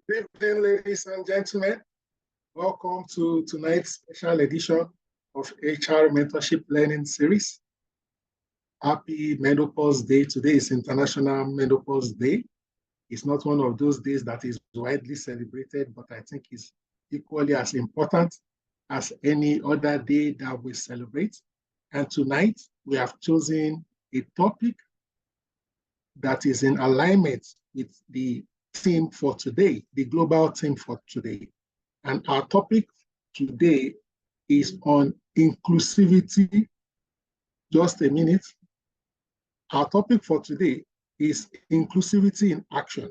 Good evening, ladies and gentlemen. Welcome to tonight's special edition of HR Mentorship Learning Series. Happy Menopause Day. Today is International Menopause Day. It's not one of those days that is widely celebrated, but I think it's equally as important as any other day that we celebrate. And tonight, we have chosen a topic that is in alignment with the theme for today, the global theme for today. And our topic today is on inclusivity. Just a minute. Our topic for today is inclusivity in action,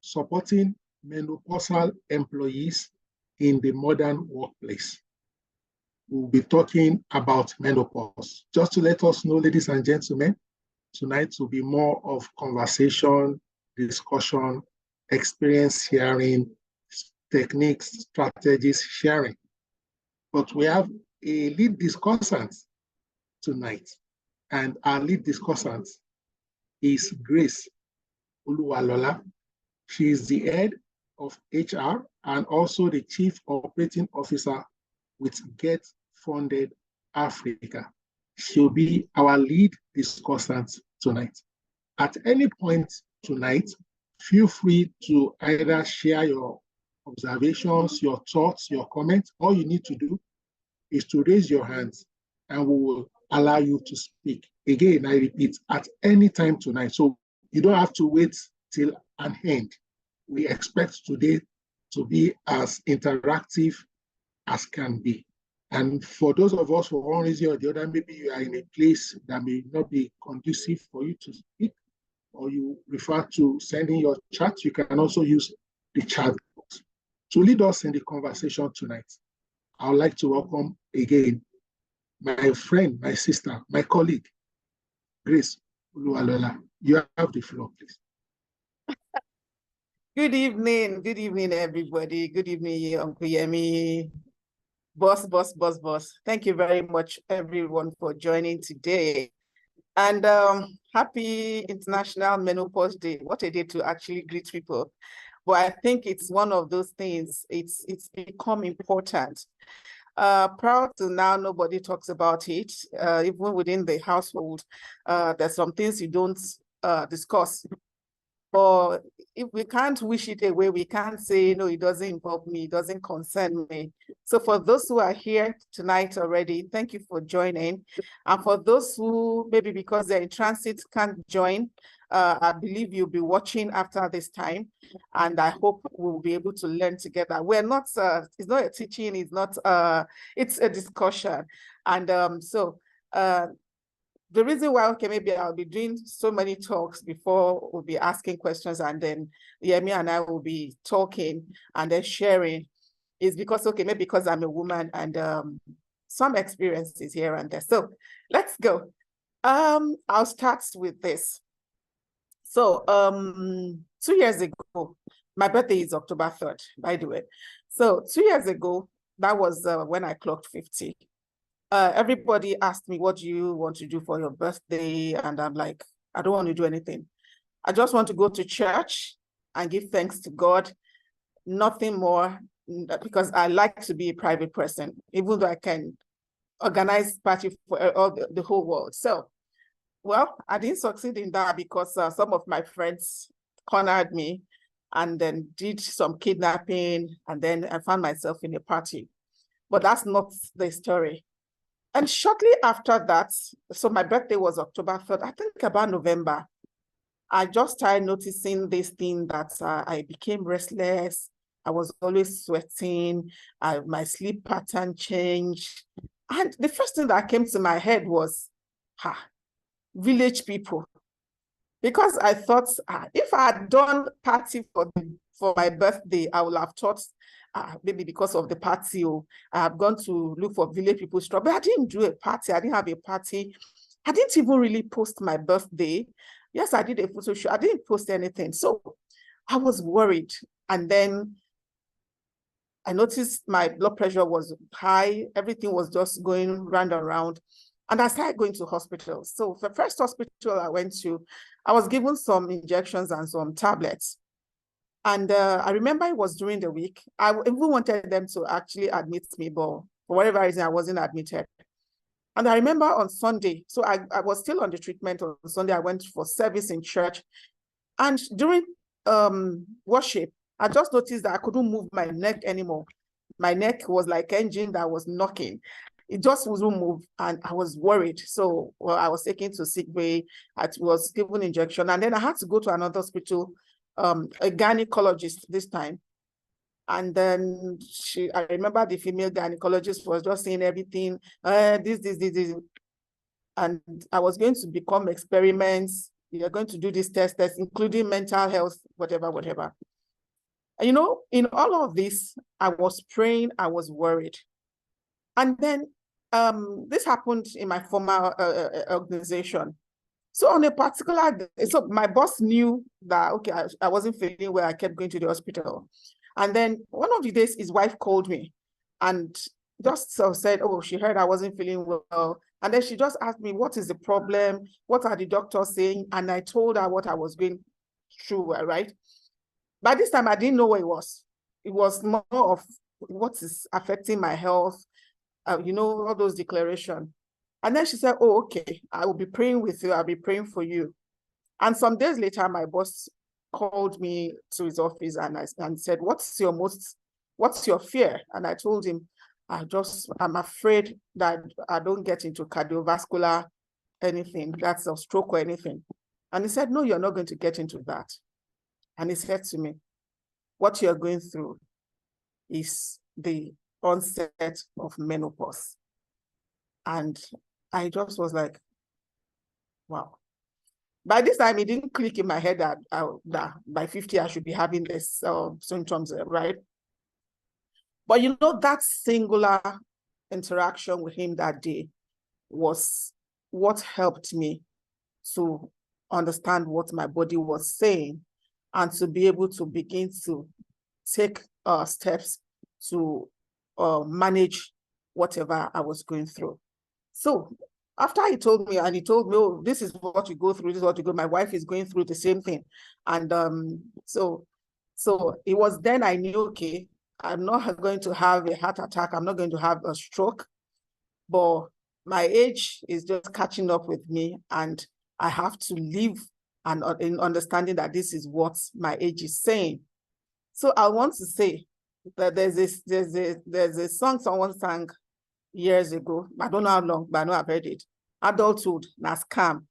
supporting menopausal employees in the modern workplace. We'll be talking about menopause. Just to let us know, ladies and gentlemen, tonight will be more of conversation, discussion, experience sharing, techniques, strategies sharing. But we have a lead discussant tonight, and our lead discussant is Grace Uluwalola. She is the head of HR and also the Chief Operating Officer with Get Funded Africa. She'll be our lead discussant tonight. At any point tonight, feel free to either share your observations, your thoughts, your comments. All you need to do is to raise your hands and we will allow you to speak. Again, I repeat, at any time tonight. So you don't have to wait till an end. We expect today to be as interactive as can be. And for those of us, for one reason or the other, maybe you are in a place that may not be conducive for you to speak, or you refer to sending your chat, you can also use the chat box. To lead us in the conversation tonight, I would like to welcome again my friend, my sister, my colleague, Grace Uluwalola. You have the floor, please. Good evening, everybody. Good evening, Uncle Yemi. Boss. Thank you very much, everyone, for joining today. And happy International Menopause Day. What a day to actually greet people. But I think it's one of those things, it's become important. Proud to now, nobody talks about it. Even within the household, there's some things you don't discuss. Or if we can't wish it away, we can't say, no, it doesn't involve me, it doesn't concern me. So for those who are here tonight already, thank you for joining. And for those who maybe because they're in transit can't join, I believe you'll be watching after this time. And I hope we'll be able to learn together. We're not, it's not a teaching, it's not, it's a discussion. And the reason why, okay, maybe I'll be doing so many talks before we'll be asking questions and then Yemi and I will be talking and then sharing is because, okay, maybe because I'm a woman and some experiences here and there. So let's go. I'll start with this. So 2 years ago, my birthday is October 3rd, by the way. So 2 years ago, that was when I clocked 50. Everybody asked me, what do you want to do for your birthday? And I'm like, I don't want to do anything. I just want to go to church and give thanks to God, nothing more, because I like to be a private person, even though I can organize party for the whole world. So, well, I didn't succeed in that because some of my friends cornered me and then did some kidnapping, and then I found myself in a party. But that's not the story. And shortly after that, so my birthday was October 3rd, I think about November, I just started noticing this thing that I became restless. I was always sweating. My sleep pattern changed. And the first thing that came to my head was, village people. Because I thought, if I had done party for my birthday, I would have thought, maybe because of the party, I have gone to look for village people's trouble. But I didn't do a party. I didn't have a party. I didn't even really post my birthday. Yes, I did a photo shoot. I didn't post anything. So I was worried. And then I noticed my blood pressure was high. Everything was just going round and round. And I started going to hospitals. So the first hospital I went to, I was given some injections and some tablets. And I remember it was during the week. I even wanted them to actually admit me, but for whatever reason, I wasn't admitted. And I remember on Sunday, so I was still on the treatment on Sunday. I went for service in church. And during worship, I just noticed that I couldn't move my neck anymore. My neck was like engine that was knocking. It just wouldn't move, and I was worried. So I was taken to sick bay. I was given injection, and then I had to go to another hospital, a gynecologist this time. And then I remember the female gynecologist was just saying everything, this. And I was going to become experiments. You're going to do this test, including mental health, whatever. And, you know, in all of this, I was praying, I was worried. And then this happened in my former organization. So on a particular day, so my boss knew that, okay, I wasn't feeling well. I kept going to the hospital. And then one of the days, his wife called me and just said, oh, she heard I wasn't feeling well. And then she just asked me, what is the problem? What are the doctors saying? And I told her what I was going through, right? By this time, I didn't know what it was. It was more of what is affecting my health, you know, all those declarations. And then she said, oh, okay, I will be praying with you. I'll be praying for you. And some days later, my boss called me to his office and said, what's your fear? And I told him, I'm afraid that I don't get into cardiovascular anything, that's a stroke or anything. And he said, no, you're not going to get into that. And he said to me, what you're going through is the onset of menopause. And I just was like, wow. By this time, it didn't click in my head that by 50, I should be having this symptoms, right? But you know, that singular interaction with him that day was what helped me to understand what my body was saying and to be able to begin to take steps to manage whatever I was going through. So after he told me, oh, this is what you go through, this is what you go, my wife is going through the same thing. And so it was then I knew, okay, I'm not going to have a heart attack, I'm not going to have a stroke, but my age is just catching up with me, and I have to live and in understanding that this is what my age is saying. So I want to say that there's a song someone sang years ago. I don't know how long, but I know I've heard it. Adulthood, na scam.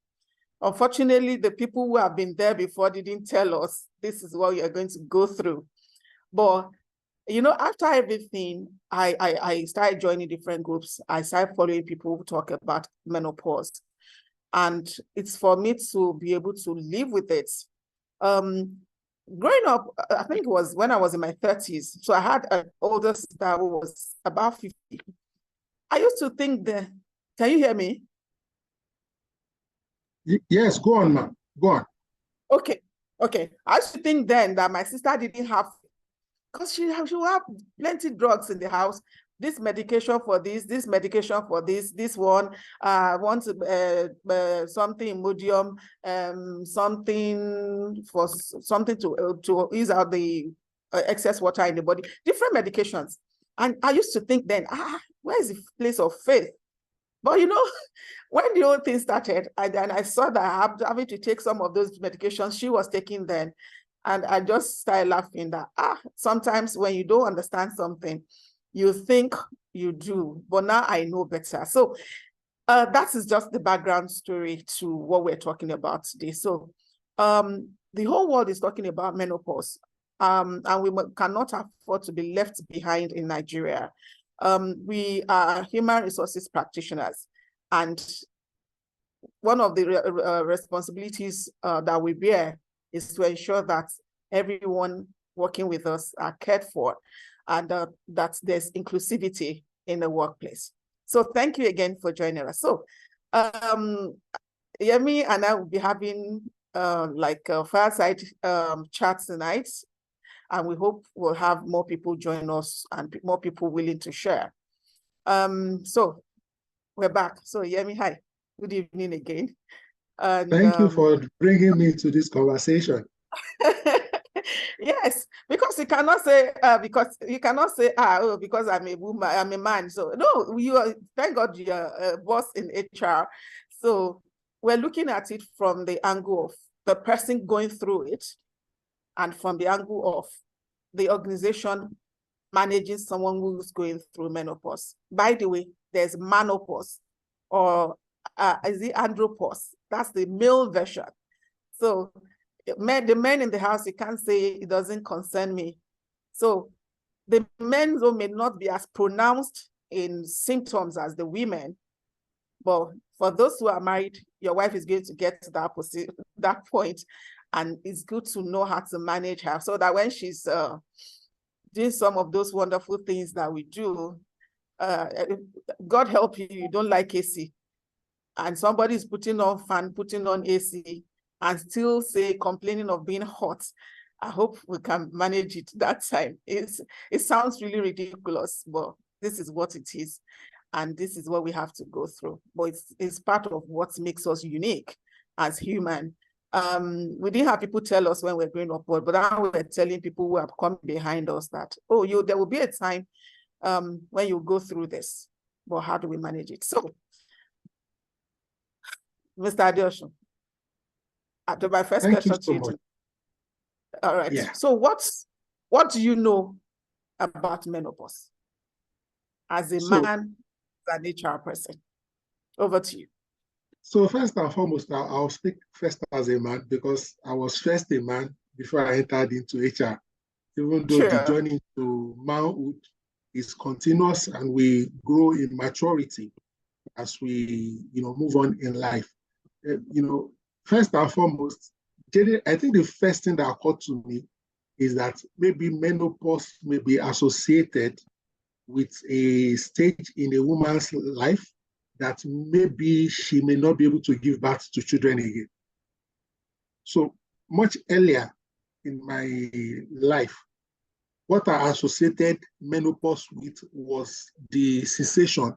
Unfortunately, the people who have been there before didn't tell us this is what you're going to go through. But you know, after everything, I started joining different groups. I started following people who talk about menopause. And it's for me to be able to live with it. Growing up, I think it was when I was in my 30s. So I had an older sister who was about 50. I used to think that, can you hear me? Yes, go on, ma'am. Go on. Okay. I used to think then that my sister didn't have, because she will have plenty of drugs in the house. This medication for this medication for this one, want something Imodium, something for something to ease out the excess water in the body, different medications. And I used to think then, where is the place of faith? But you know, when the whole thing started, and I saw that having to take some of those medications she was taking then, and I just started laughing that, sometimes when you don't understand something, you think you do, but now I know better. So that is just the background story to what we're talking about today. So the whole world is talking about menopause, and we cannot afford to be left behind in Nigeria. We are human resources practitioners, and one of the responsibilities that we bear is to ensure that everyone working with us are cared for, and that there's inclusivity in the workplace. So thank you again for joining us. So Yemi and I will be having like a fireside chat tonight, and we hope we'll have more people join us and more people willing to share. So we're back. So Yemi, hi. Good evening again. And, thank you for bringing me to this conversation. Yes, because you cannot say oh, because I'm a woman, I'm a man. So no, you are, thank God you're a boss in HR. So we're looking at it from the angle of the person going through it, and from the angle of the organization managing someone who's going through menopause. By the way, there's menopause, or is it andropause? That's the male version. So the men in the house, you can't say it doesn't concern me. So the men though may not be as pronounced in symptoms as the women, but for those who are married, your wife is going to get to that point, and it's good to know how to manage her so that when she's doing some of those wonderful things that we do, God help you, you don't like AC, and somebody is putting on fan, putting on AC, and still say complaining of being hot. I hope we can manage it that time. It sounds really ridiculous, but this is what it is. And this is what we have to go through. But it's part of what makes us unique as human. We didn't have people tell us when we're growing up, but now we're telling people who have come behind us that, oh, there will be a time when you go through this, but how do we manage it? So, Mr. Adeosun, my first Thank you question to so you. much. All right. Yeah. So what do you know about menopause as a man, as an HR person? Over to you. So first and foremost, I'll speak first as a man because I was first a man before I entered into HR. Even though the journey to manhood is continuous and we grow in maturity as we, move on in life. First and foremost, I think the first thing that occurred to me is that maybe menopause may be associated with a stage in a woman's life that maybe she may not be able to give birth to children again. So much earlier in my life, what I associated menopause with was the cessation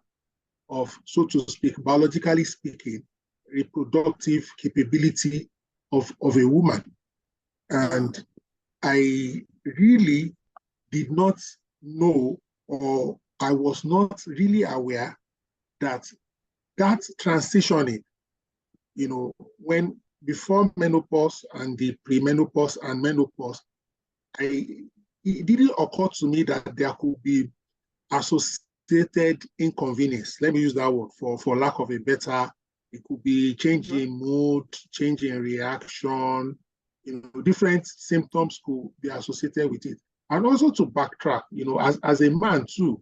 of, so to speak, biologically speaking, reproductive capability of a woman. And I really did not know, or I was not really aware that transitioning, when before menopause and the premenopause and menopause, it didn't occur to me that there could be associated inconvenience. Let me use that word for lack of a better. It could be change in mood, change in reaction, different symptoms could be associated with it. And also to backtrack, as a man too,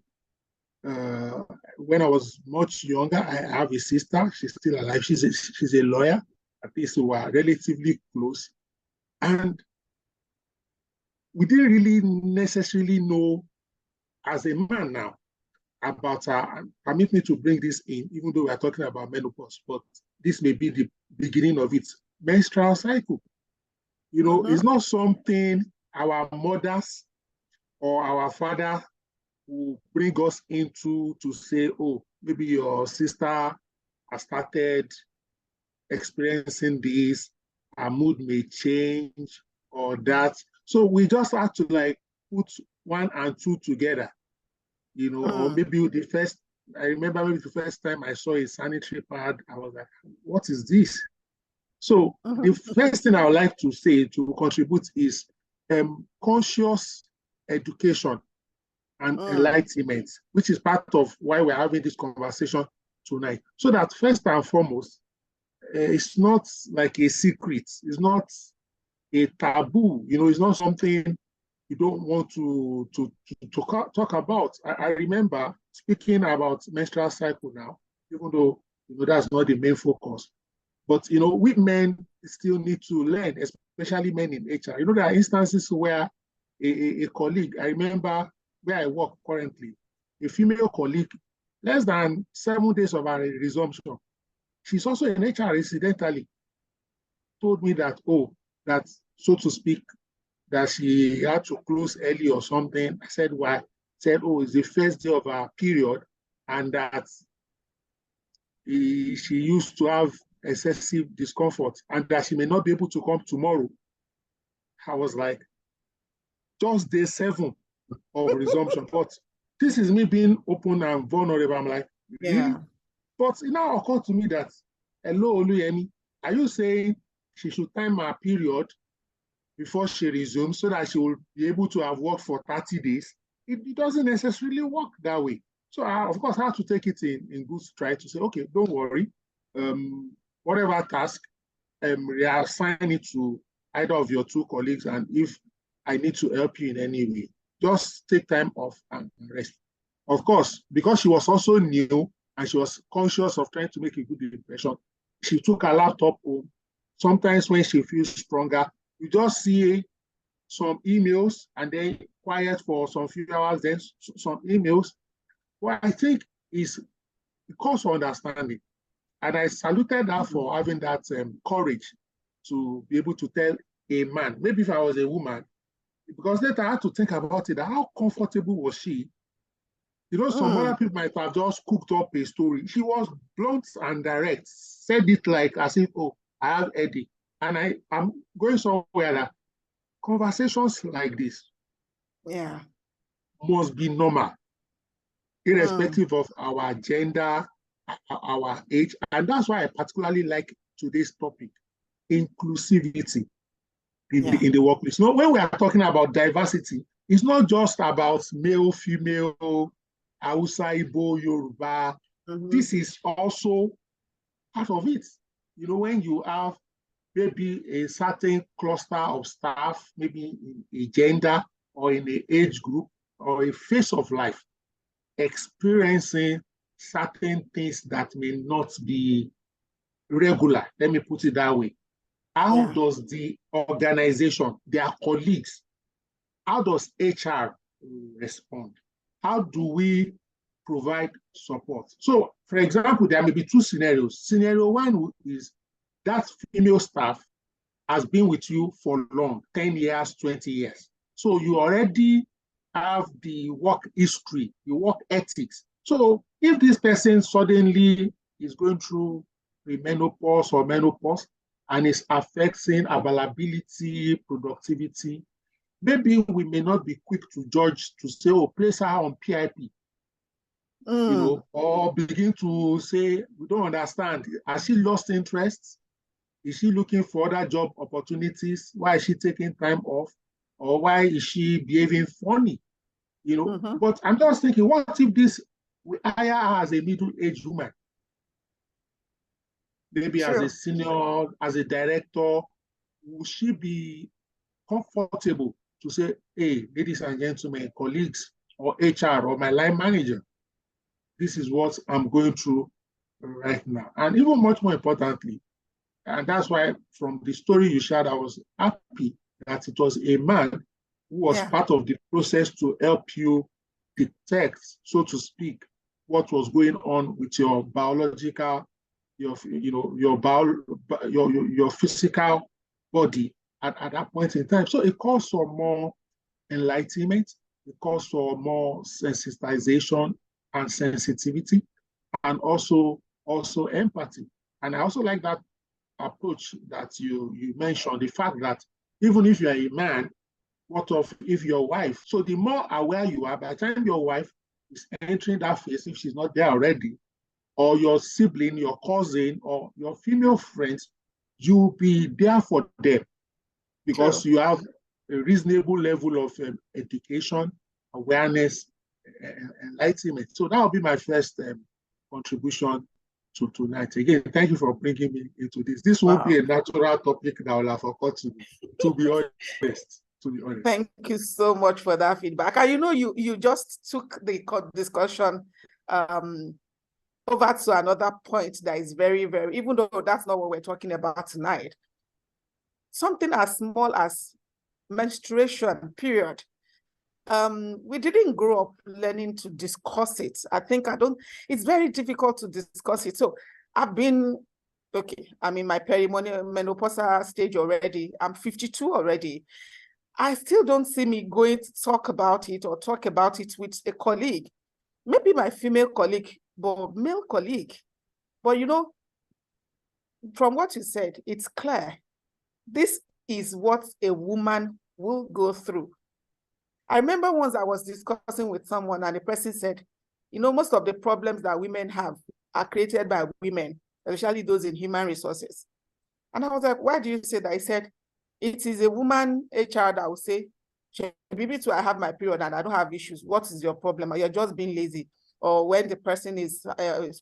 when I was much younger, I have a sister. She's still alive. She's a lawyer. At least we were relatively close. And we didn't really necessarily know as a man now about, permit me to bring this in, even though we're talking about menopause, but this may be the beginning of it. Menstrual cycle. It's not something our mothers or our father will bring us into to say, oh, maybe your sister has started experiencing this, her mood may change or that. So we just have to put one and two together, or maybe I remember maybe the first time I saw a sanitary pad, I was like, what is this? So the first thing I would like to say to contribute is conscious education and enlightenment, which is part of why we're having this conversation tonight. So that first and foremost, it's not like a secret. It's not a taboo. It's not something you don't want to talk about. I remember speaking about menstrual cycle now, even though that's not the main focus. But we men still need to learn, especially men in HR. There are instances where a colleague, I remember where I work currently, a female colleague, less than 7 days of her resumption, she's also in HR incidentally, told me that, so to speak, that she had to close early or something. I said, why? Said, it's the first day of her period, and that she used to have excessive discomfort and that she may not be able to come tomorrow. I was like, just day 7 of resumption. But this is me being open and vulnerable. I'm like, really? Yeah. But it now occurred to me that, hello, Oluyemi, are you saying she should time her period before she resumes so that she will be able to have worked for 30 days? It doesn't necessarily work that way. So I, of course, I have to take it in good stride to say, okay, don't worry. Whatever task, reassign it to either of your 2 colleagues. And if I need to help you in any way, just take time off and rest. Of course, because she was also new and she was conscious of trying to make a good impression, she took her laptop home. Sometimes when she feels stronger, you just see some emails and then quiet for some few hours, then some emails. Well, I think is because of understanding. And I saluted her for having that courage to be able to tell a man, maybe if I was a woman, because later I had to think about it, how comfortable was she? You know, some other people might have just cooked up a story. She was blunt and direct, said it like as if, oh, I have headache. And I'm going somewhere that conversations like this must be normal, irrespective of our gender, our age. And that's why I particularly like today's topic, inclusivity in the workplace. You know, when we are talking about diversity, it's not just about male, female, Hausa, Igbo, Yoruba. This is also part of it. You know, when you have maybe a certain cluster of staff, maybe in a gender or in an age group or a phase of life, experiencing certain things that may not be regular, let me put it that way. How does the organization, their colleagues, how does HR respond? How do we provide support? So, for example, there may be 2 scenarios. Scenario 1 is that female staff has been with you for long, 10 years, 20 years. So you already have the work history, the work ethics. So if this person suddenly is going through menopause or menopause and is affecting availability, productivity, maybe we may not be quick to judge to say, oh, place her on PIP, you know, or begin to say, we don't understand. Has she lost interest? Is she looking for other job opportunities? Why is she taking time off? Or why is she behaving funny? You know, but I'm just thinking, what if this, we hire her as a middle-aged woman? Maybe as a senior, as a director, will she be comfortable to say, hey, ladies and gentlemen, colleagues, or HR, or my line manager, this is what I'm going through right now. And even much more importantly, and that's why from the story you shared, I was happy that it was a man who was part of the process to help you detect, so to speak, what was going on with your biological, your physical body at that point in time. So it calls for more enlightenment, it calls for more sensitization and sensitivity, and also empathy. And I also like that approach that you mentioned, the fact that even if you're a man, what of if your wife? So the more aware you are, by the time your wife is entering that phase, if she's not there already, or your sibling, your cousin, or your female friends, you'll be there for them because you have a reasonable level of education, awareness, enlightenment. So that will be my first contribution to tonight. Again, thank you for bringing me into this. This won't be a natural topic that I will have occurred to be honest. Thank you so much for that feedback. And you know, you just took the discussion over to another point that is very, very, even though that's not what we're talking about tonight. Something as small as menstruation, period. We didn't grow up learning to discuss it. It's very difficult to discuss it. So I'm in my perimenopausal stage already. I'm 52 already. I still don't see me going to talk about it or talk about it with a colleague, maybe my female colleague, but male colleague. But you know, from what you said, it's clear. This is what a woman will go through. I remember once I was discussing with someone and the person said, you know, most of the problems that women have are created by women, especially those in human resources. And I was like, why do you say that? He said, it is a woman HR that will say, maybe too, I have my period and I don't have issues. What is your problem? Or you're just being lazy. Or when the person is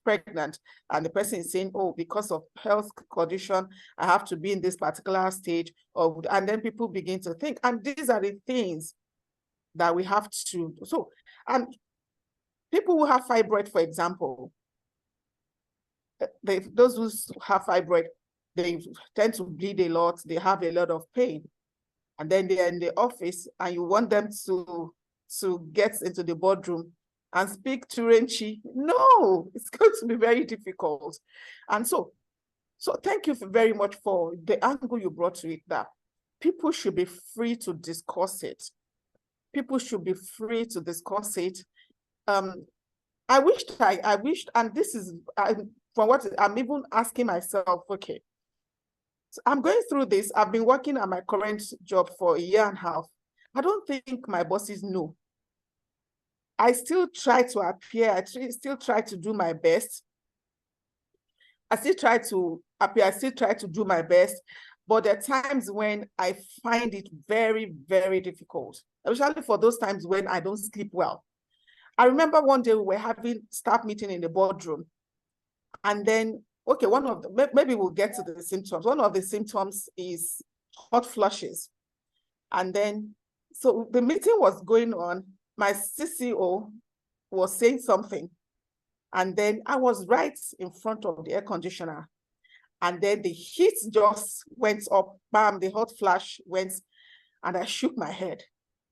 pregnant and the person is saying, oh, because of health condition, I have to be in this particular stage. And then people begin to think. And these are the things that we have to. So, and people who have fibroid, for example, those who have fibroid, they tend to bleed a lot. They have a lot of pain. And then they're in the office and you want them to get into the boardroom and speak Turanchi. No, it's going to be very difficult. And so thank you very much for the angle you brought to it, that people should be free to discuss it. People should be free to discuss it. I wished, and this is from what I'm even asking myself, okay, so I'm going through this. I've been working at my current job for 1.5 years. I don't think my bosses know. I still try to appear. I still try to do my best. I still try to appear. I still try to do my best. But there are times when I find it very, very difficult, especially for those times when I don't sleep well. I remember one day we were having staff meeting in the boardroom. And then, okay, maybe we'll get to the symptoms. One of the symptoms is hot flushes. And then, so the meeting was going on. My CCO was saying something. And then I was right in front of the air conditioner. And then the heat just went up, bam, the hot flash went, and I shook my head.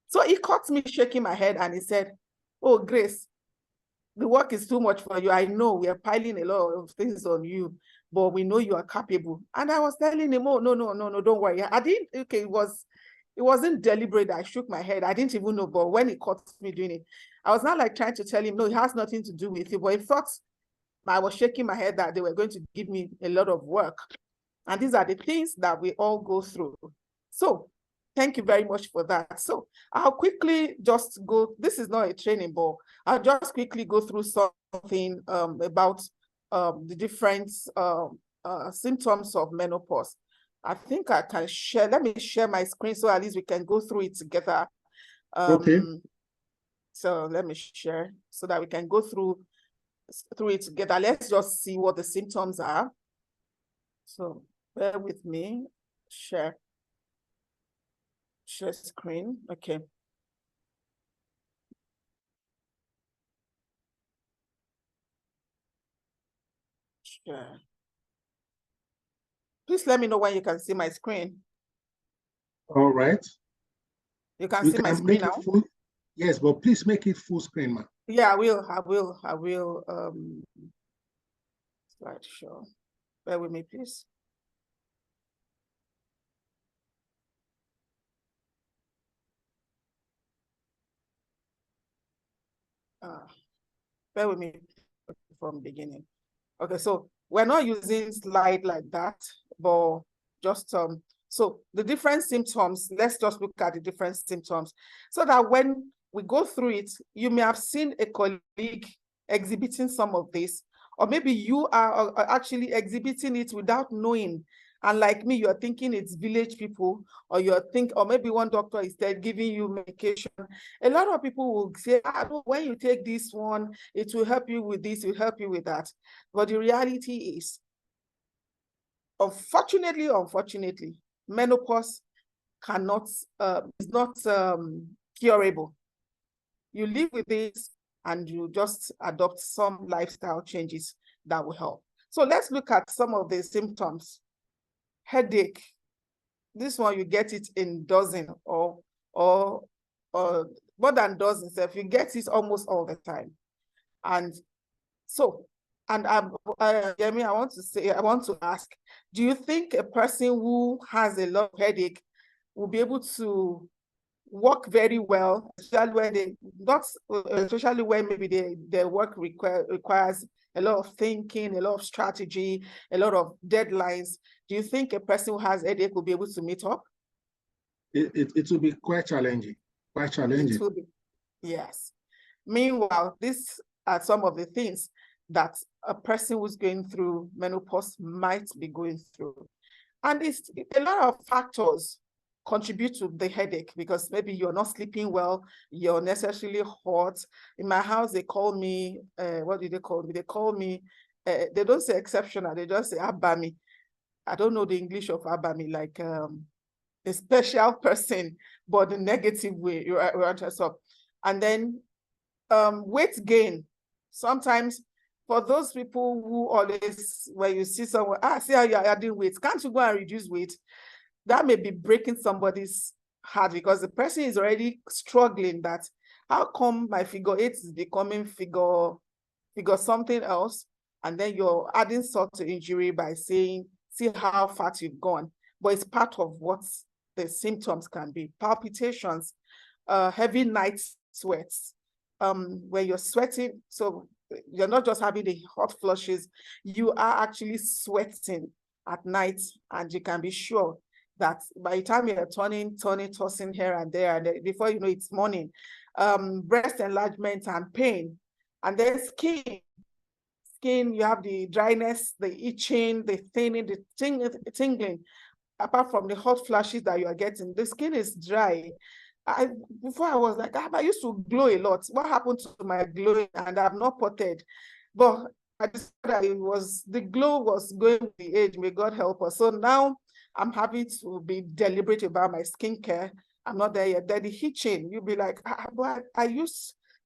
So he caught me shaking my head and he said, oh, Grace, the work is too much for you. I know we are piling a lot of things on you, but we know you are capable. And I was telling him, oh, no, don't worry. I didn't, okay, it wasn't deliberate. I shook my head. I didn't even know, but when he caught me doing it, I was not like trying to tell him, no, it has nothing to do with you. But he thought I was shaking my head that they were going to give me a lot of work. And these are the things that we all go through. So thank you very much for that. So I'll quickly just go, this is not a training, but I'll just quickly go through something about the different symptoms of menopause. I think I can share, let me share my screen so at least we can go through it together. Okay. So let me share so that we can go through it together. Let's just see what the symptoms are. So bear with me, share screen, okay. Share. Please let me know when you can see my screen. All right. You can see my screen now? Full, yes, but please make it full screen, ma'am. Yeah, I will slideshow. Bear with me, please. Bear with me from beginning. Okay, so we're not using slide like that, but just so the different symptoms, let's just look at the different symptoms so that when we go through it, you may have seen a colleague exhibiting some of this, or maybe you are actually exhibiting it without knowing. And like me, you're thinking it's village people, or or maybe one doctor is there giving you medication. A lot of people will say, when you take this one, it will help you with this, it will help you with that. But the reality is, unfortunately, menopause is not curable. You live with this and you just adopt some lifestyle changes that will help. So let's look at some of the symptoms. Headache. This one, you get it in dozen or more than dozens. If you get it almost all the time. And so, and Yemi, I want to ask, do you think a person who has a lot of headache will be able to work very well, especially when maybe their work requires a lot of thinking, a lot of strategy, a lot of deadlines? Do you think a person who has headache will be able to meet up? It will be quite challenging. Quite It challenging. will be, yes. Meanwhile, these are some of the things that a person who's going through menopause might be going through. And it's a lot of factors contribute to the headache, because maybe you're not sleeping well, you're necessarily hot. In my house, they call me, what do they call me? They call me, they don't say exceptional, they just say abami. I don't know the English of abami, like a special person, but the negative way, you understand. And then weight gain. Sometimes for those people who always, when you see someone, see how you're adding weight, can't you go and reduce weight? That may be breaking somebody's heart, because the person is already struggling that, how come my figure 8 is becoming figure something else? And then you're adding salt to injury by saying, see how fat you've gone. But it's part of what the symptoms can be. Palpitations, heavy night sweats, when you're sweating, so you're not just having the hot flushes, you are actually sweating at night, and you can be sure that by the time you're turning, tossing here and there, and before you know it's morning. Breast enlargement and pain, and then skin, you have the dryness, the itching, the thinning, the tingling. Apart from the hot flashes that you are getting, the skin is dry. Before I was like, I used to glow a lot. What happened to my glowing? And I've not potted. But I decided the glow was going with the age. May God help us. So now I'm having to be deliberate about my skincare. I'm not there yet. Then the itching, you'll be like, but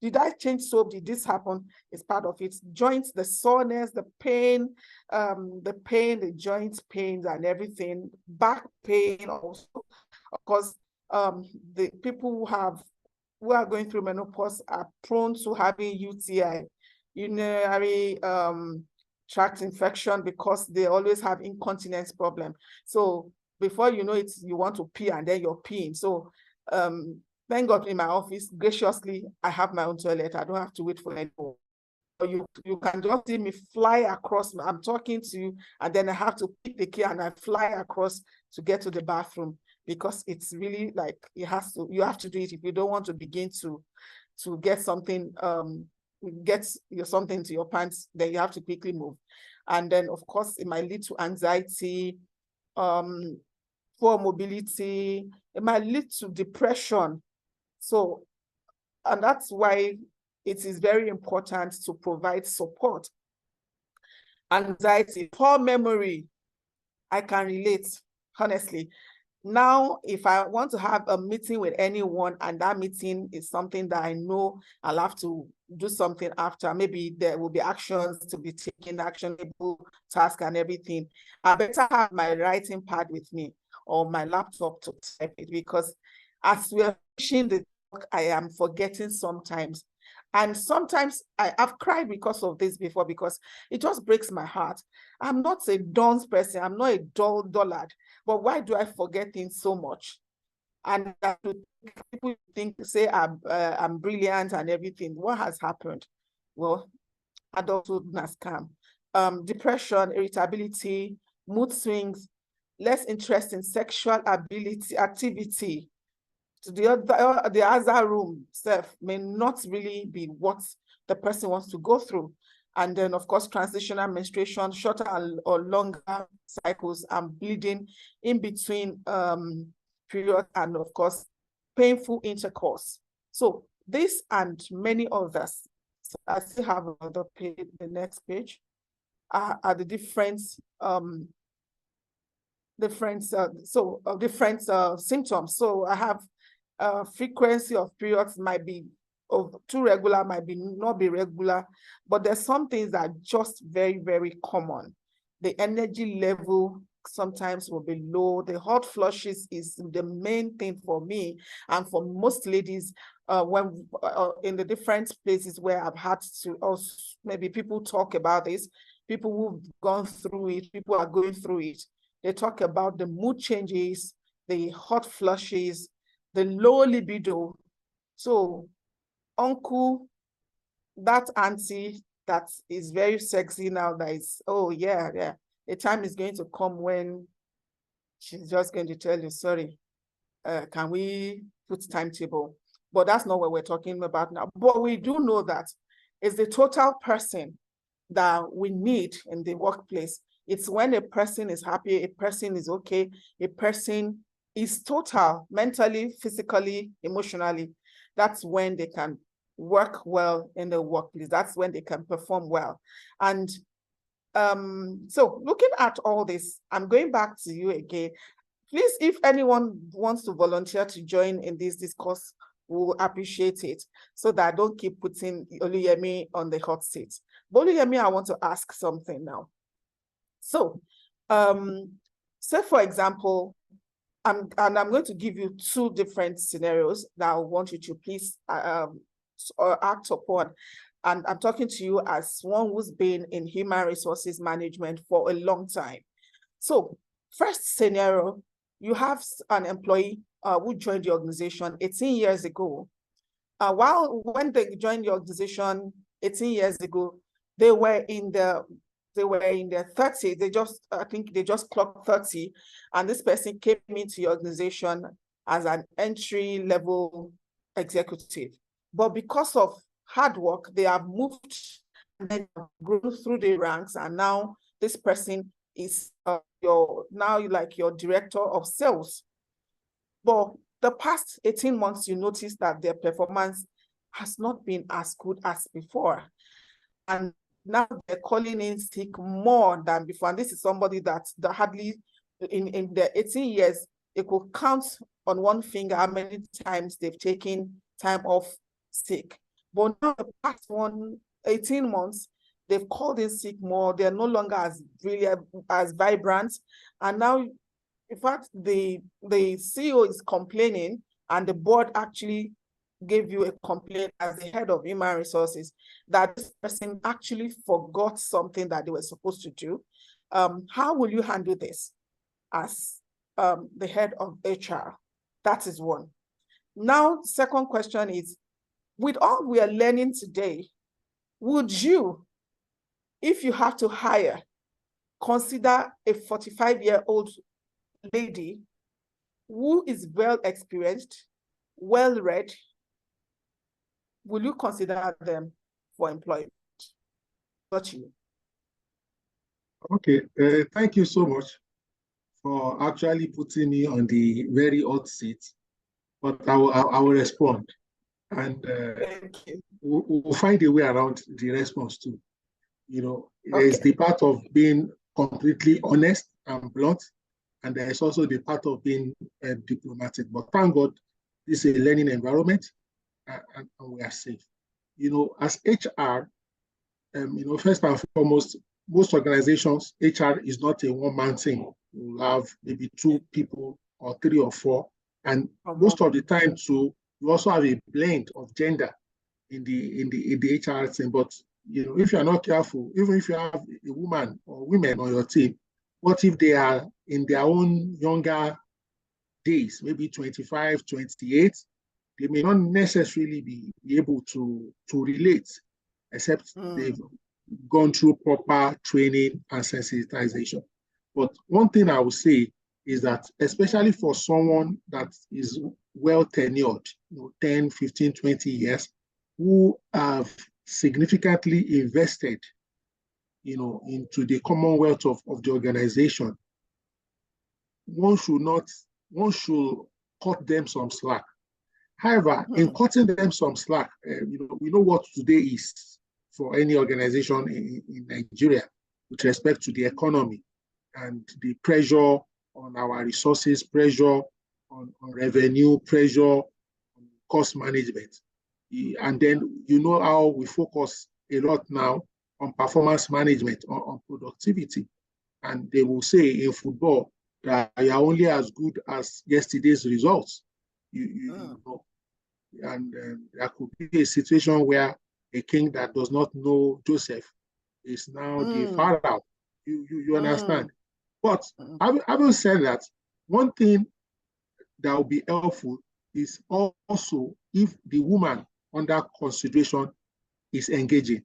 did I change soap? Did this happen? It's part of it. Joints, the soreness, the pain, the joint pains and everything, back pain also. Of course, the people who are going through menopause are prone to having UTI, urinary tract infection, because they always have incontinence problem. So before you know it, you want to pee and then you're peeing. So thank God in my office, graciously, I have my own toilet. I don't have to wait for anyone. You can just see me fly across. I'm talking to you, and then I have to pick the key and I fly across to get to the bathroom, because it's really like you have to do it if you don't want to begin to get something, something to your pants, then you have to quickly move. And then of course it might lead to anxiety, poor mobility, it might lead to depression. So, and that's why it is very important to provide support. Anxiety, poor memory, I can relate, honestly. Now, if I want to have a meeting with anyone and that meeting is something that I know I'll have to do something after, maybe there will be actions to be taken, actionable task and everything, I better have my writing pad with me or my laptop to type it, because as we are finishing the talk, I am forgetting sometimes. And sometimes I've cried because of this before, because it just breaks my heart. I'm not a dunce person. I'm not a dullard. But why do I forget things so much? And people say I'm brilliant and everything. What has happened? Well, adulthood has come. Depression, irritability, mood swings, less interest in sexual activity. The other room self may not really be what the person wants to go through. And then, of course, transitional menstruation, shorter or longer cycles, and bleeding in between periods, and of course, painful intercourse. So this and many others, I still have another page, the next page, are the different symptoms. So I have frequency of periods might be too regular, might be not be regular, but there's some things that are just very, very common. The energy level sometimes will be low. The hot flushes is the main thing for me and for most ladies. When in the different places where I've had to also, maybe people talk about this, people who've gone through it, people are going through it. They talk about the mood changes, the hot flushes, the low libido. So uncle, that auntie that is very sexy now, that is, oh yeah, the time is going to come when she's just going to tell you, sorry, can we put timetable? but that's not what we're talking about now. But we do know that it's the total person that we need in the workplace. It's when a person is happy, a person is okay, a person is total, mentally, physically, emotionally. That's when they can work well in the workplace. That's when they can perform well. And so looking at all this, I'm going back to you again. Please, if anyone wants to volunteer to join in this discourse, we'll appreciate it so that I don't keep putting Oluyemi on the hot seat. But Oluyemi, I want to ask something now. So, say for example, I'm going to give you two different scenarios that I want you to please act upon. And I'm talking to you as one who's been in human resources management for a long time. So, first scenario, you have an employee who joined the organization 18 years ago. When they joined the organization 18 years ago, they were in their 30s. I think they just clocked 30, and this person came into the organization as an entry-level executive. But because of hard work, they have moved and then grown through the ranks, and now this person is your director of sales. But the past 18 months, you notice that their performance has not been as good as before. And now they're calling in sick more than before. And this is somebody that hardly in their 18 years, it could count on one finger how many times they've taken time off sick. But now the past 18 months, they've called in sick more. They're no longer as vibrant. And now, in fact, the CEO is complaining, and the board actually gave you a complaint as the head of human resources that this person actually forgot something that they were supposed to do. How will you handle this as the head of HR? That is one. Now, second question is, with all we are learning today, would you, if you have to hire, consider a 45-year-old lady who is well experienced, well read? Will you consider them for employment? Got you. Okay, thank you so much for actually putting me on the very hot seat, but I will respond, and we'll find a way around the response too. You know, there's the part of being completely honest and blunt, and there's also the part of being diplomatic. But thank God, this is a learning environment, and we are safe. You know, as HR, you know, first and foremost, most organizations, HR is not a one-man thing. You have maybe two people or three or four, and most of the time too, you also have a blend of gender in the HR thing. But you know, if you're not careful, even if you have a woman or women on your team, what if they are in their own younger days, maybe 25, 28? They may not necessarily be able to relate, except they've gone through proper training and sensitization. But one thing I would say is that, especially for someone that is well tenured, you know, 10, 15, 20 years, who have significantly invested, you know, into the commonwealth of the organization, one should cut them some slack. However, in cutting them some slack, you know, we know what today is for any organization in Nigeria with respect to the economy and the pressure on our resources, pressure on revenue, pressure on cost management. And then you know how we focus a lot now on performance management, on productivity. And they will say in football that you are only as good as yesterday's results. You know, and there could be a situation where a king that does not know Joseph is now the Pharaoh. You understand? But having said that, one thing that will be helpful is also if the woman under consideration is engaging.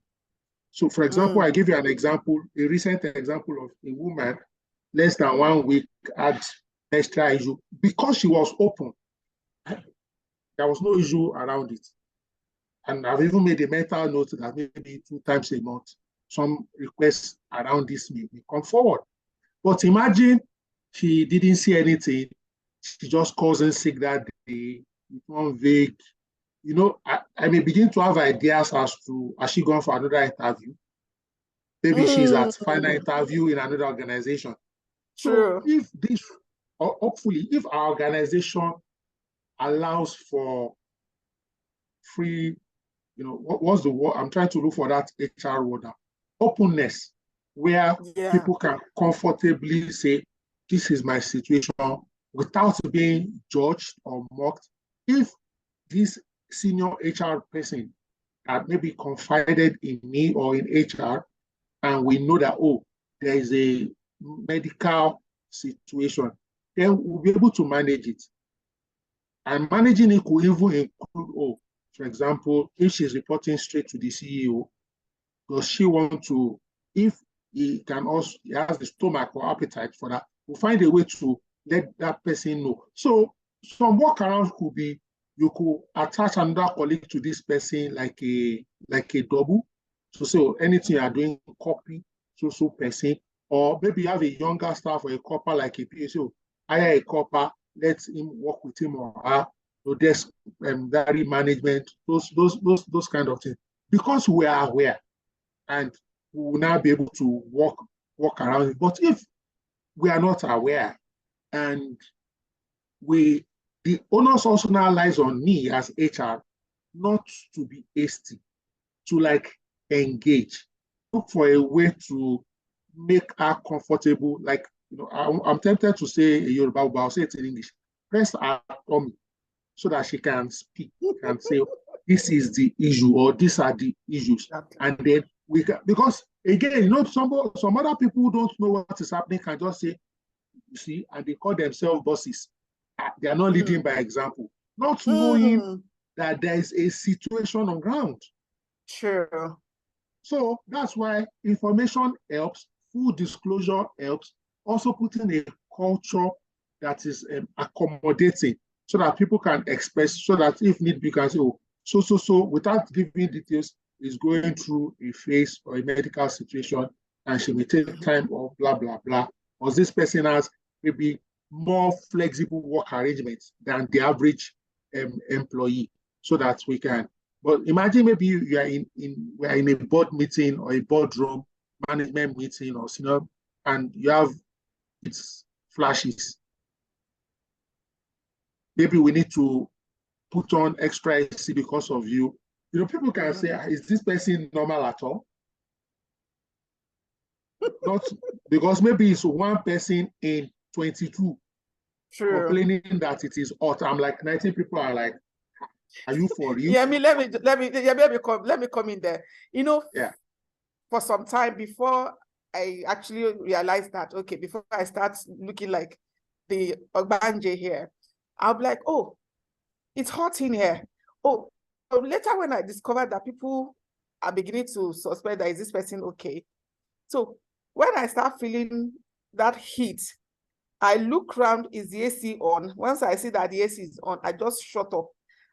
So, for example, I give you an example, a recent example of a woman less than 1 week had extra issue because she was open. there was no issue around it. And I've even made a mental note that maybe 2 times a month, some requests around this may come forward. But imagine she didn't see anything. She just calls in sick that day with one vague. I may begin to have ideas as to, has she gone for another interview? Maybe she's at final interview in another organization. So True. if this, or hopefully, if our organization allows for free, what's the word? I'm trying to look for that HR word. Openness, where people can comfortably say, this is my situation without being judged or mocked. If this senior HR person had maybe confided in me or in HR, and we know that, oh, there is a medical situation, then we'll be able to manage it. And managing it could even include, for example, if she's reporting straight to the CEO, does she want to, if he has the stomach or appetite for that, we'll find a way to let that person know. So some workarounds could be, you could attach another colleague to this person like a double. So anything you are doing, copy so person, or maybe you have a younger staff or a copper like a PSO, hire a copper, let him work with him or her, so desk diary management, those kind of things. Because we are aware, and we will now be able to work around it. But if we are not aware, and the onus also now lies on me as HR not to be hasty, to engage, look for a way to make her comfortable. I'm tempted to say a Yoruba, but I'll say it in English. Press her tummy so that she can speak and say, this is the issue, or these are the issues. Okay. And then we can, because again, some other people who don't know what is happening can just say, you see, and they call themselves bosses. They are not leading by example, not knowing that there is a situation on ground. Sure. So that's why information helps, full disclosure helps, also putting a culture that is accommodating, so that people can express, so that if need be, can say, so, without giving details, is going through a phase or a medical situation, and she may take time or blah, blah, blah. Or this person has maybe more flexible work arrangements than the average employee, so that we can. But imagine maybe you are we are in a board meeting or a boardroom management meeting or and you have its flashes. Maybe we need to put on extra AC because of you. People can say, is this person normal at all? Not because maybe it's one person in 22 complaining that it is hot. I'm like, 19 people are like, are you for real? Yeah, let me come in there. For some time before I actually realized that, okay, before I start looking like the Ogbanje here, I'll be like, oh, it's hot in here. Oh, later when I discovered that people are beginning to suspect that, is this person okay? So when I start feeling that heat, I look around, is the AC on? Once I see that the AC is on, I just shut up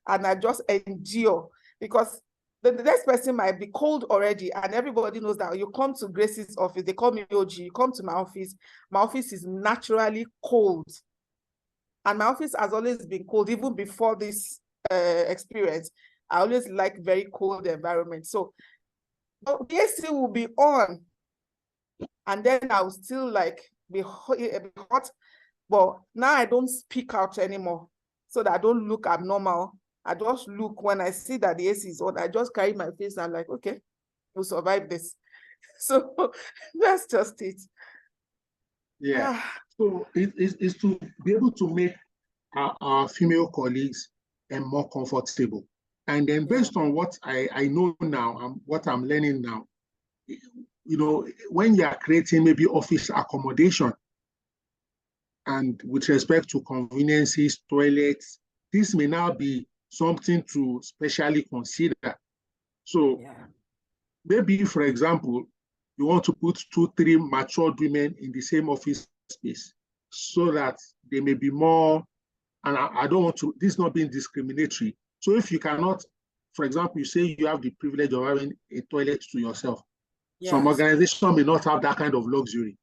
and I just endure, because the next person might be cold already, and everybody knows that you come to Grace's office, they call me OG, you come to my office is naturally cold. And my office has always been cold, even before this experience. I always like very cold environment. So the AC will be on, and then I'll still be hot. But now I don't speak out anymore, so that I don't look abnormal. I just look, when I see that the AC is on, I just carry my face and I'm like, okay, we'll survive this. So that's just it. Yeah. So it's to be able to make our female colleagues more comfortable. And then based on what I know now and what I'm learning now, when you are creating maybe office accommodation, and with respect to conveniences, toilets, this may now be something to specially consider. So maybe, for example, you want to put 2-3 matured women in the same office space, so that they may be more and I don't want to, this not being discriminatory. So if you cannot, for example, you say you have the privilege of having a toilet to yourself. Some Yes. organizations may not have that kind of luxury,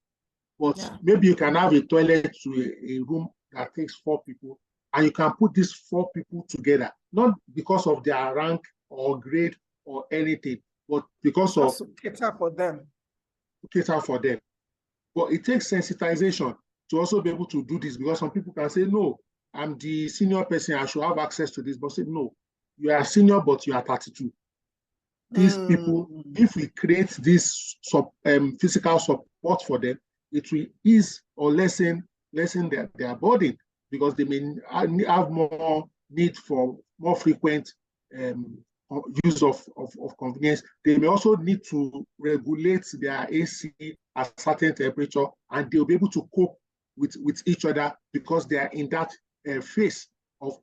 but Yeah. maybe you can have a toilet to a room that takes 4 people, and you can put these 4 people together, not because of their rank or grade or anything, but because of Just to cater for them. cater for them. But it takes sensitization to also be able to do this, because some people can say, no, I'm the senior person, I should have access to this. But say, no, you are senior, but you are 32. These people, if we create this physical support for them, it will ease or lessen their burden, because they may have more need for more frequent um, use of convenience. They may also need to regulate their AC at certain temperature, and they'll be able to cope with each other because they are in that phase of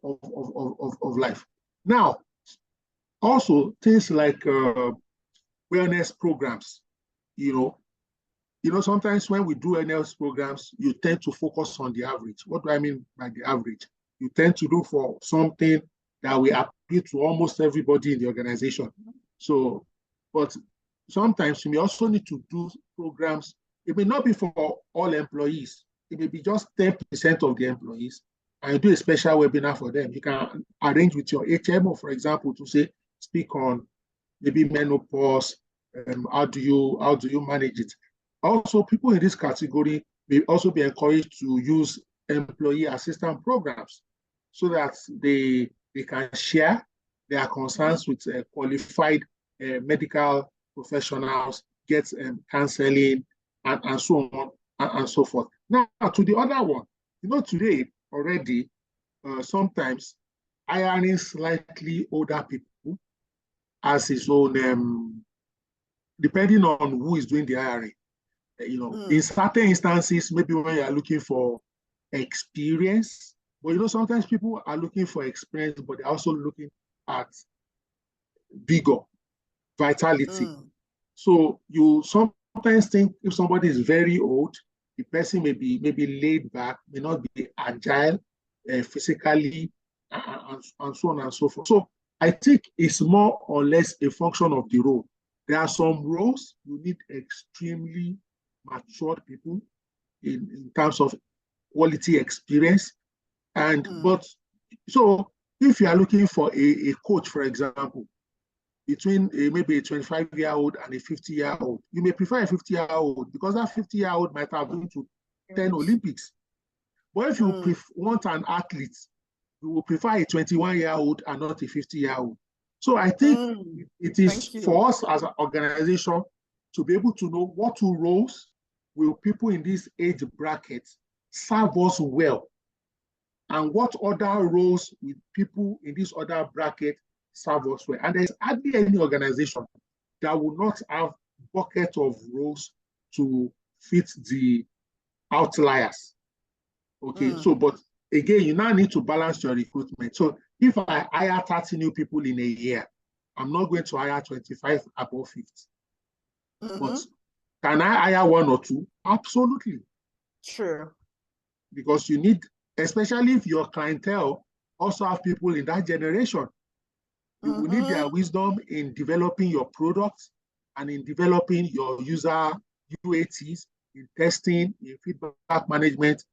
life. Now, also things like wellness programs, sometimes when we do wellness programs, you tend to focus on the average. What do I mean by the average? You tend to do for something that will appeal to almost everybody in the organization. So, but sometimes you may also need to do programs. It may not be for all employees. It may be just 10% of the employees, and you do a special webinar for them. You can arrange with your HMO, for example, to say, speak on maybe menopause. How do you manage it? Also, people in this category may also be encouraged to use employee assistance programs so that they can share their concerns with qualified medical professionals, get counseling, and so on and so forth. Now, to the other one, today already, sometimes hiring slightly older people as his own, depending on who is doing the hiring. In certain instances, maybe when you are looking for experience, but sometimes people are looking for experience, but they're also looking at vigor, vitality. So you sometimes think if somebody is very old, the person may be laid back, may not be agile physically, and so on and so forth. So I think it's more or less a function of the role. There are some roles you need extremely matured people in terms of quality experience. But so if you are looking for a coach, for example, between maybe a 25-year-old and a 50-year-old, you may prefer a 50-year-old because that 50-year-old might have been to 10 Olympics. But if you want an athlete, you will prefer a 21-year-old and not a 50-year-old. So I think it is for us as an organization to be able to know what two roles will people in this age bracket serve us well, and what other roles will people in this other bracket serve us well. And there's hardly any organization that will not have bucket of roles to fit the outliers. Okay, so but again, you now need to balance your recruitment. So if I hire 30 new people in a year, I'm not going to hire 25 above 50. But can I hire 1 or 2? Absolutely. Sure. Because you need, especially if your clientele also have people in that generation, you will need their wisdom in developing your products and in developing your user UATs, in testing, in feedback management,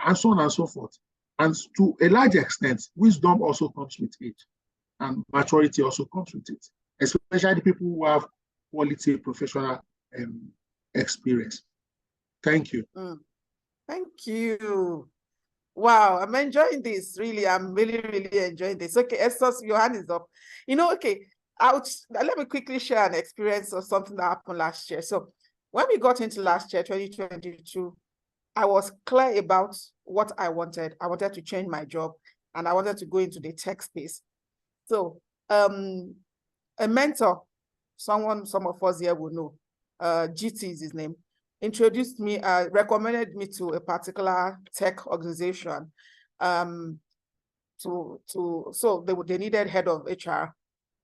and so on and so forth. And to a large extent, wisdom also comes with age, and maturity also comes with it, especially people who have quality professional experience. Thank you. Thank you. Wow, I'm enjoying this. Really, I'm really, really enjoying this. Okay, Estos, your hand is up. Okay, let me quickly share an experience of something that happened last year. So when we got into last year, 2022, I was clear about what I wanted. I wanted to change my job, and I wanted to go into the tech space. So a mentor, some of us here will know, GT is his name, introduced me, recommended me to a particular tech organization. So they needed head of HR.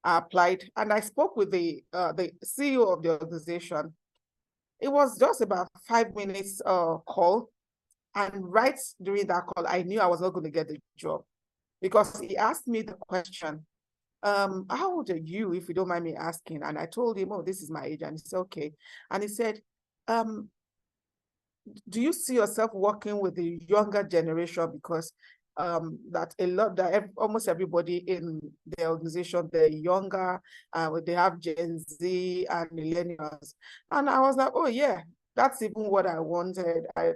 I applied, and I spoke with the CEO of the organization. It was just about 5 minutes call, and right during that call, I knew I was not going to get the job. because he asked me the question, how old are you, if you don't mind me asking? And I told him, oh, this is my age. And he said, okay. And he said, do you see yourself working with the younger generation? Because almost everybody in the organization, they're younger, they have Gen Z and millennials. And I was like, oh yeah, that's even what I wanted. I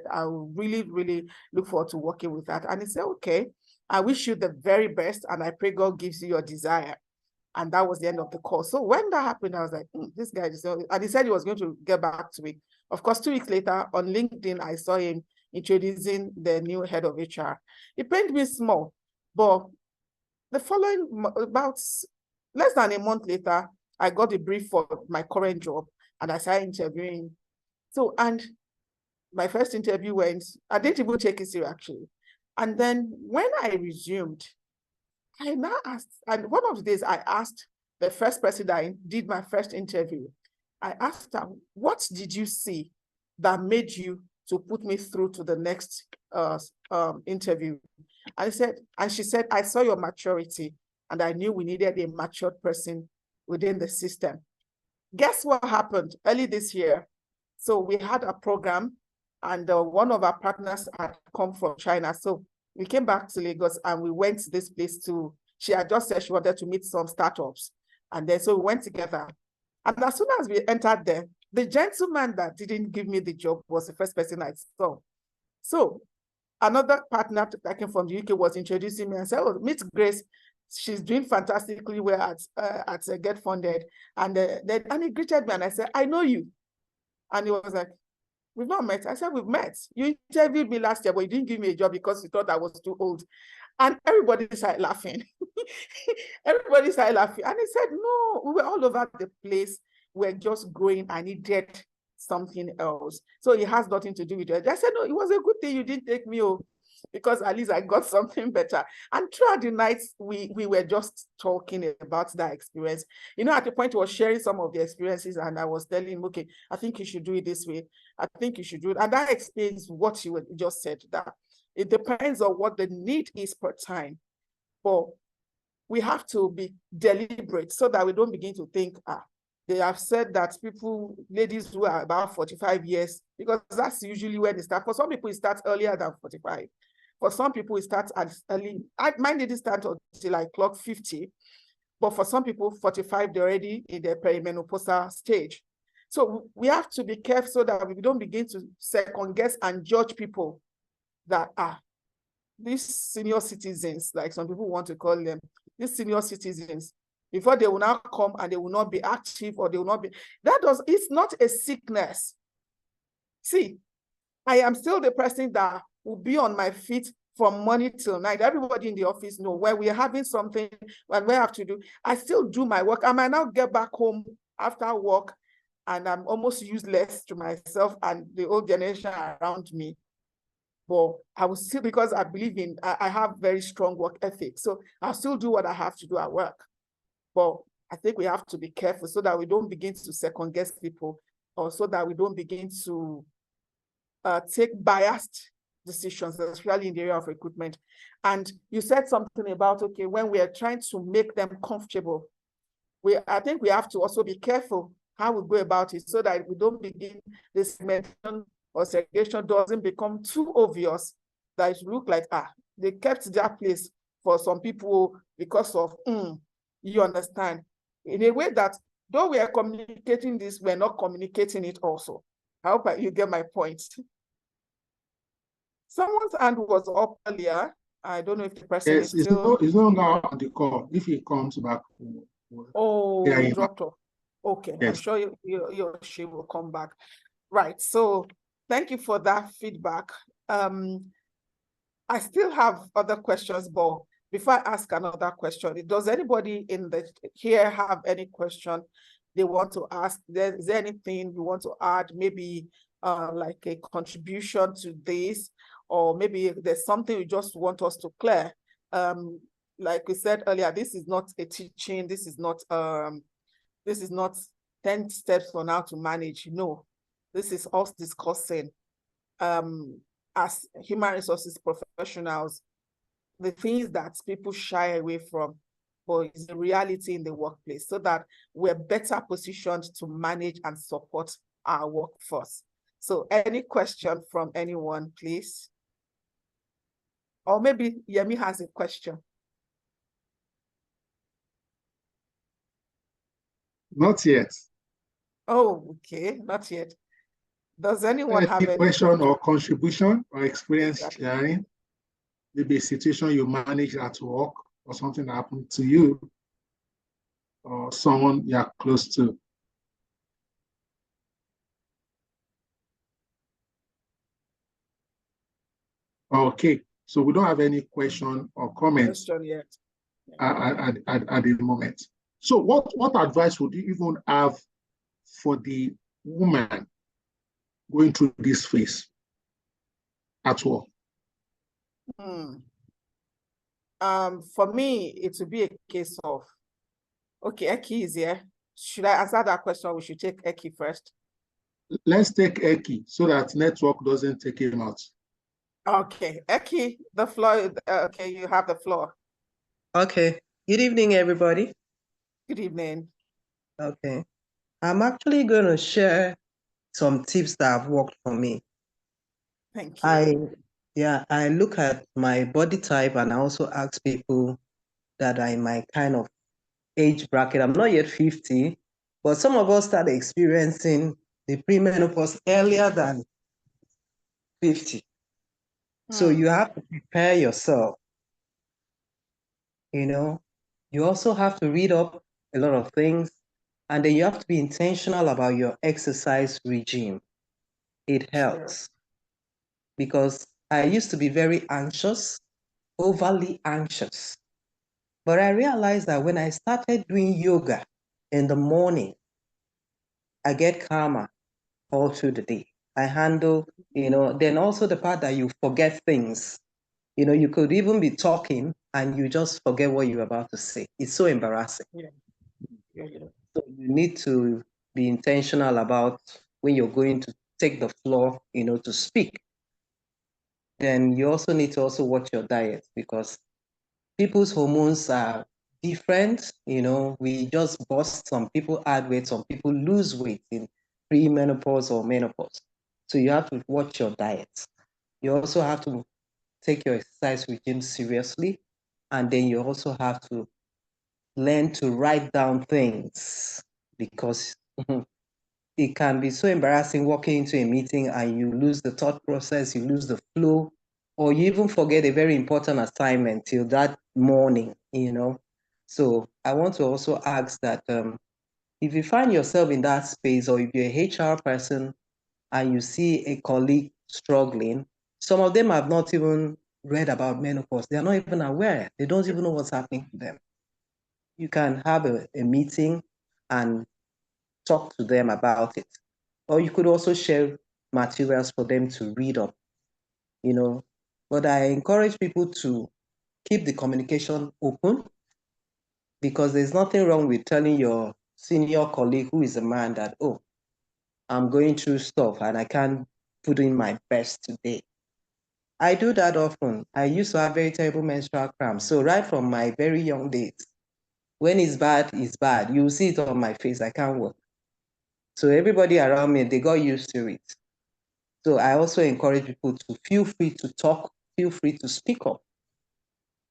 really, really look forward to working with that. And he said, okay, I wish you the very best, and I pray God gives you your desire. And that was the end of the call. So when that happened, I was like, this guy just, and he said he was going to get back to me. Of course, 2 weeks later on LinkedIn, I saw him introducing the new head of HR. It pained me small, but the following, about less than a month later, I got a brief for my current job and I started interviewing. So, and my first interview went, I didn't even take it seriously, actually. And then when I resumed, I now asked, and one of the days I asked the first person that I did my first interview, I asked her, what did you see that made you to put me through to the next interview? And she said, I saw your maturity and I knew we needed a matured person within the system. Guess what happened early this year? So we had a program and one of our partners had come from China. So we came back to Lagos and we went to this place she had just said she wanted to meet some startups. And then so we went together. And as soon as we entered there, the gentleman that didn't give me the job was the first person I saw. So another partner that came from the UK was introducing me and said, oh, meet Grace. She's doing fantastically well at Get Funded. And he greeted me and I said, I know you. And he was like, we've not met. I said, we've met. You interviewed me last year, but you didn't give me a job because you thought I was too old. And everybody started laughing. Everybody started laughing. And he said, no, we were all over the place. We're just growing. I needed something else. So it has nothing to do with it. I said, no, it was a good thing you didn't take me, because at least I got something better. And throughout the night, we were just talking about that experience. At the point, he was sharing some of the experiences, and I was telling him, okay, I think you should do it this way. I think you should do it. And that explains what you just said, that it depends on what the need is per time. But we have to be deliberate so that we don't begin to think, they have said that ladies who are about 45 years, because that's usually when they start. For some people, it starts earlier than 45. For some people, it starts as early. Mine didn't start until I clocked 50. But for some people, 45, they're already in their perimenopausal stage. So we have to be careful so that we don't begin to second guess and judge people that these senior citizens, like some people want to call them, these senior citizens, before they will now come and they will not be active, or they will not be, it's not a sickness. See, I am still the person that will be on my feet from morning till night. Everybody in the office know when we are having something, when we have to do, I still do my work. I might now get back home after work and I'm almost useless to myself and the old generation around me. But I will still, because I believe I have very strong work ethic. So I'll still do what I have to do at work. But I think we have to be careful so that we don't begin to second guess people, or so that we don't begin to take biased decisions, especially in the area of recruitment. And you said something about, okay, when we are trying to make them comfortable, I think we have to also be careful how we go about it so that we don't begin this segmentation or segregation doesn't become too obvious, that it look like, they kept that place for some people because of, you understand, in a way that though we are communicating this, we're not communicating it also. I hope you get my point. Someone's hand was up earlier. I don't know if the person is still... It's no longer on the call. If he comes back. He dropped off. Okay, yes. I'm sure she will come back. Right, so thank you for that feedback. I still have other questions, but before I ask another question, does anybody here have any question they want to ask? Is there anything you want to add? Maybe like a contribution to this, or maybe there's something you just want us to clear. Like we said earlier, this is not a teaching. This is not 10 steps on how to manage. No, this is us discussing as human resources professionals the things that people shy away from, but is a reality in the workplace, so that we're better positioned to manage and support our workforce. So any question from anyone, please? Or maybe Yemi has a question. Not yet. Oh, okay, not yet. Does anyone have Any any question or contribution or experience Exactly. sharing? Maybe a situation you managed at work or something that happened to you or someone you're close to. Okay, so we don't have any question or comments question yet? at the moment. So what advice would you even have for the woman going through this phase at work? For me, it would be a case of, okay, Eki is here. Should I answer that question? We should take Eki first. Let's take Eki so that network doesn't take him out. Okay, Eki, the floor, okay, you have the floor. Okay. Good evening, everybody. Good evening. Okay. I'm actually going to share some tips that have worked for me. Thank you. I look at my body type and I also ask people that are in my kind of age bracket. I'm not yet 50, but some of us start experiencing the premenopause earlier than 50. So you have to prepare yourself. You also have to read up a lot of things, and then you have to be intentional about your exercise regime. It helps. Sure. Because I used to be very anxious, overly anxious. But I realized that when I started doing yoga in the morning, I get calmer all through the day. I handle, then also the part that you forget things. You could even be talking and you just forget what you're about to say. It's so embarrassing. Yeah. So you need to be intentional about when you're going to take the floor, to speak. Then you also need to also watch your diet, because people's hormones are different. We just bust, some people add weight, some people lose weight in premenopause or menopause. So you have to watch your diet. You also have to take your exercise regime seriously. And then you also have to learn to write down things, because it can be so embarrassing walking into a meeting and you lose the thought process, you lose the flow, or you even forget a very important assignment till that morning, So I want to also ask that if you find yourself in that space, or if you're a HR person and you see a colleague struggling, some of them have not even read about menopause. They're not even aware. They don't even know what's happening to them. You can have a meeting and talk to them about it. Or you could also share materials for them to read up, But I encourage people to keep the communication open, because there's nothing wrong with telling your senior colleague who is a man that, oh, I'm going through stuff and I can't put in my best today. I do that often. I used to have very terrible menstrual cramps. So right from my very young days, when it's bad, it's bad. You see it on my face. I can't work. So everybody around me, they got used to it. So I also encourage people to feel free to talk, feel free to speak up.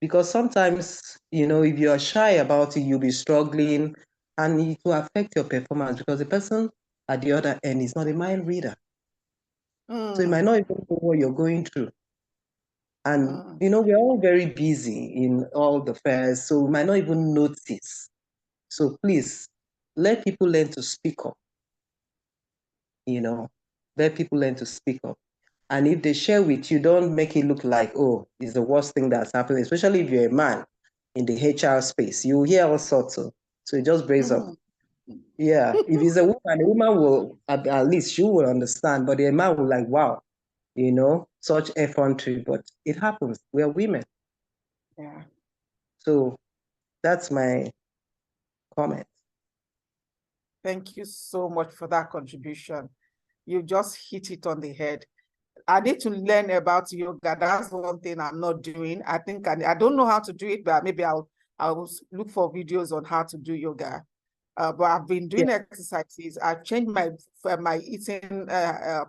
Because sometimes, if you're shy about it, you'll be struggling and it will affect your performance, because the person at the other end is not a mind reader. So you might not even know what you're going through. And, we're all very busy in all the fairs, so we might not even notice. So please, let people learn to speak up. Let people learn to speak up. And if they share with you, don't make it look like, oh, it's the worst thing that's happening, especially if you're a man in the HR space. You hear all sorts of, so it just brings up. Yeah, if it's a woman will, at least she will understand, but a man will like, wow, such effrontery, but it happens. We're women. Yeah. So that's my comment. Thank you so much for that contribution. You just hit it on the head. I need to learn about yoga. That's one thing I'm not doing. I think I don't know how to do it, but maybe I'll look for videos on how to do yoga. But I've been doing exercises. I've changed my eating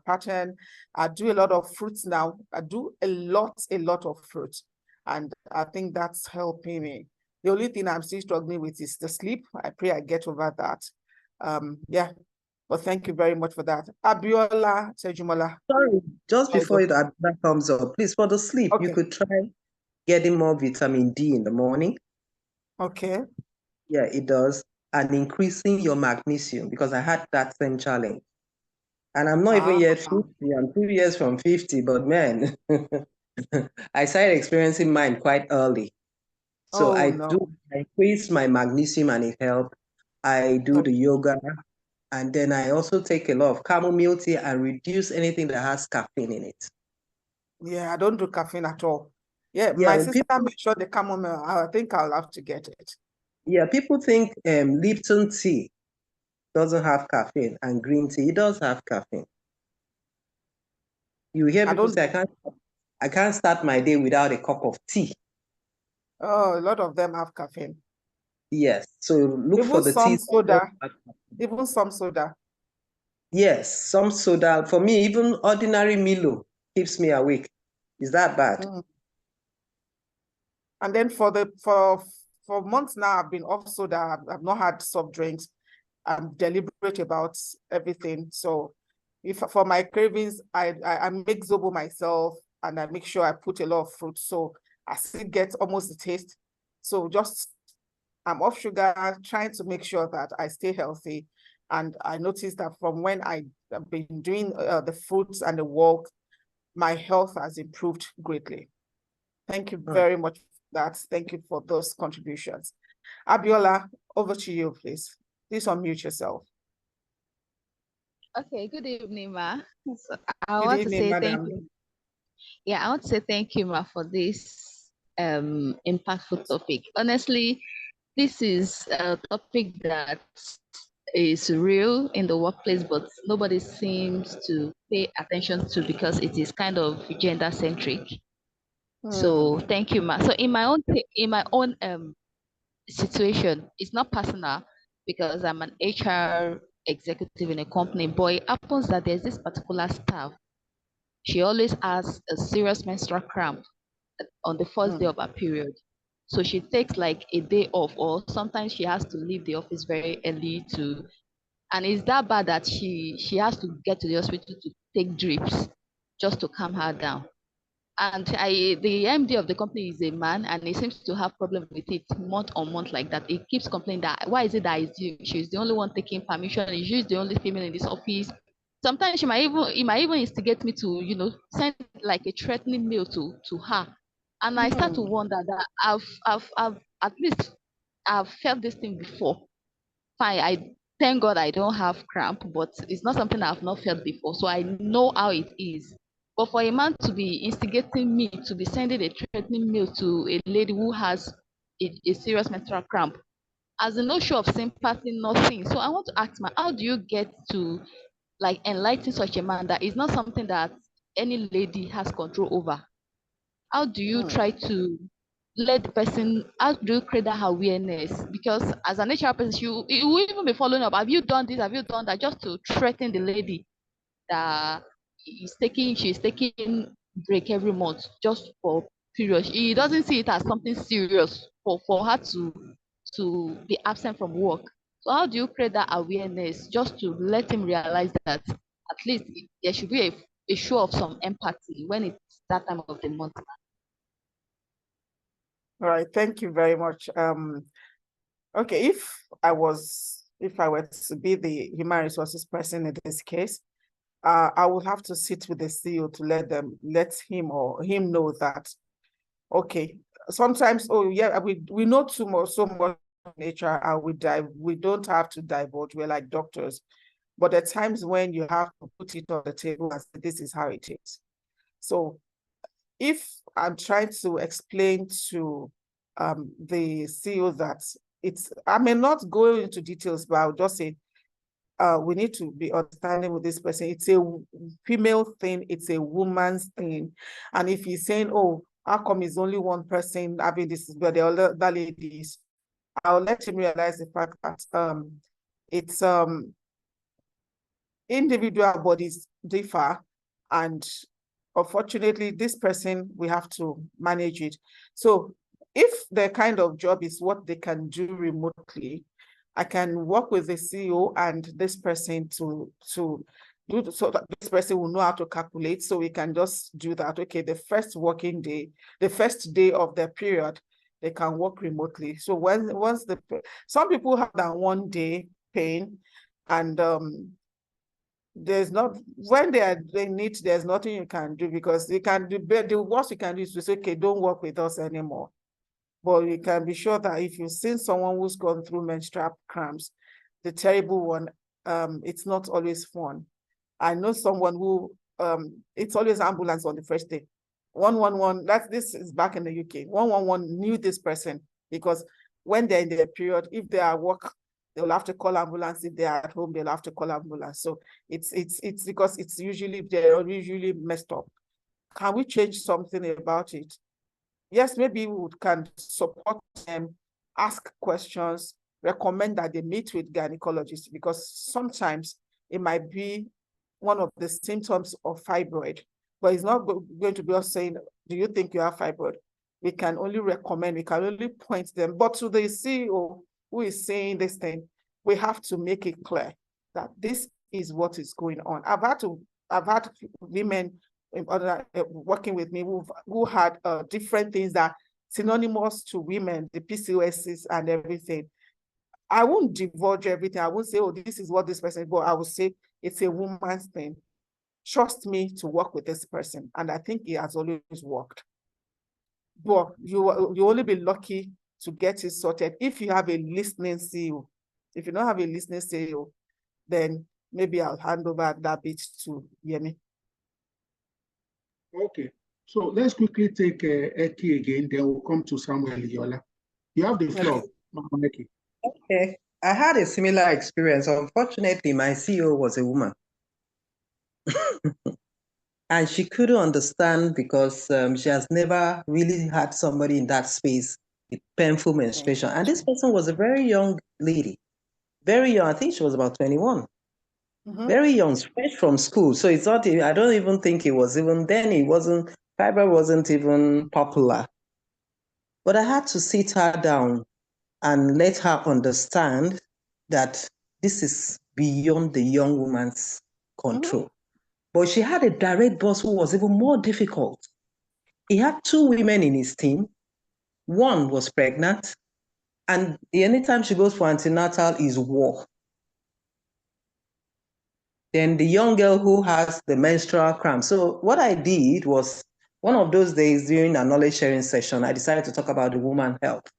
pattern. I do a lot of fruits now. I do a lot of fruits. And I think that's helping me. The only thing I'm still struggling with is the sleep. I pray I get over that. Yeah. Well, thank you very much for that. Abiola Sejumola. Sorry, just before that comes up, please, for the sleep, you could try getting more vitamin D in the morning. Okay. Yeah, it does. And increasing your magnesium, because I had that same challenge. And I'm not even yet 50, I'm 2 years from 50, but man, I started experiencing mine quite early. So I increased my magnesium and it helped. I do the yoga, and then I also take a lot of chamomile tea and reduce anything that has caffeine in it. Yeah, I don't do caffeine at all. Yeah, my sister made sure the chamomile, I think I'll have to get it. Yeah, people think Lipton tea doesn't have caffeine, and green tea, it does have caffeine. You hear people say, I can't start my day without a cup of tea. Oh, a lot of them have caffeine. Yes, so look for the tea. Even some soda. Yes, some soda. For me, even ordinary Milo keeps me awake. Is that bad? And then for months now, I've been off soda. I've not had soft drinks. I'm deliberate about everything. So if for my cravings, I make Zobo myself, and I make sure I put a lot of fruit. So I still get almost the taste. So I'm off sugar, trying to make sure that I stay healthy. And I noticed that from when I've been doing the fruits and the walk, my health has improved greatly. Thank you very much for that. Thank you for those contributions. Abiola, over to you, please. Please unmute yourself. Okay, good evening, Ma. So I want to say thank you. Yeah, I want to say thank you, Ma, for this impactful topic. Honestly, this is a topic that is real in the workplace, but nobody seems to pay attention to because it is kind of gender centric. So thank you, Ma. So in my own situation, it's not personal because I'm an HR executive in a company, but it happens that there's this particular staff. She always has a serious menstrual cramp on the first day of her period. So she takes like a day off, or sometimes she has to leave the office very early and it's that bad that she has to get to the hospital to take drips just to calm her down. And the MD of the company is a man, and he seems to have problem with it month on month like that. He keeps complaining that why is it that she's the only one taking permission? She's the only female in this office. Sometimes he might even instigate me to, send like a threatening mail to her. And I start to wonder that I've at least I've felt this thing before. Fine, I thank God I don't have cramp, but it's not something I've not felt before. So I know how it is. But for a man to be instigating me to be sending a threatening mail to a lady who has a serious menstrual cramp, as a no show of sympathy, nothing. So I want to ask, how do you get to like enlighten such a man that is not something that any lady has control over? How do you try to let the person, how do you create that awareness? Because as an HR person, you will even be following up. Have you done this? Have you done that? Just to threaten the lady that she's taking break every month just for period. He doesn't see it as something serious for her to be absent from work. So how do you create that awareness just to let him realize that at least there should be a show of some empathy when it's that time of the month? All right, thank you very much. Okay, if I were to be the human resources person in this case, I would have to sit with the CEO to let him or him know that, okay, sometimes, oh yeah, we know so much in HR, and we don't have to divulge. We're like doctors, but at times when you have to put it on the table and say, this is how it is. So if I'm trying to explain to the CEO that I may not go into details, but I'll just say, we need to be understanding with this person. It's a female thing, it's a woman's thing. And if he's saying, oh, how come it's only one person having this, but the other ladies, I'll let him realize the fact that it's individual bodies differ, and unfortunately, this person, we have to manage it. So if the kind of job is what they can do remotely, I can work with the CEO and this person to do so that this person will know how to calculate. So we can just do that. Okay, the first working day, the first day of the period, they can work remotely. So once some people have that 1 day pain, and there's not, when they need, there's nothing you can do, because you can do, the worst you can do is to say, okay, don't work with us anymore. But you can be sure that if you've seen someone who's gone through menstrual cramps, the terrible one, it's not always fun. I know someone who, it's always ambulance on the first day. 111, this is back in the UK. 111 knew this person, because when they're in their period, if they are at work, they'll have to call ambulance. If they're at home, they'll have to call ambulance. So it's because they're usually messed up. Can we change something about it? Yes, maybe we can support them, ask questions, recommend that they meet with gynecologists, because sometimes it might be one of the symptoms of fibroid, but it's not going to be us saying, do you think you have fibroid? We can only recommend, we can only point them. But to the CEO who is saying this thing, we have to make it clear that this is what is going on. I've had women working with me who had different things that synonymous to women, the PCOSs and everything. I won't divulge everything. I won't say, oh, this is what this person, but I will say it's a woman's thing. Trust me to work with this person. And I think it has always worked. But you only be lucky to get it sorted if you have a listening CEO. If you don't have a listening CEO, then maybe I'll hand over that bit to Yemi. Okay, so let's quickly take Eki again, then we'll come to Samuel Yola. You have the floor, Eki. Okay, I had a similar experience. Unfortunately, my CEO was a woman. And she couldn't understand because she has never really had somebody in that space with painful menstruation. And this person was a very young lady, very young. I think she was about 21. Very young, fresh from school. So it's not, I don't even think it was even then, fibroid wasn't even popular. But I had to sit her down and let her understand that this is beyond the young woman's control. But she had a direct boss who was even more difficult. He had 2 women in his team. One was pregnant, and anytime she goes for antenatal is war. Then the young girl who has the menstrual cramp. So what I did was, one of those days during a knowledge sharing session, I decided to talk about the woman health.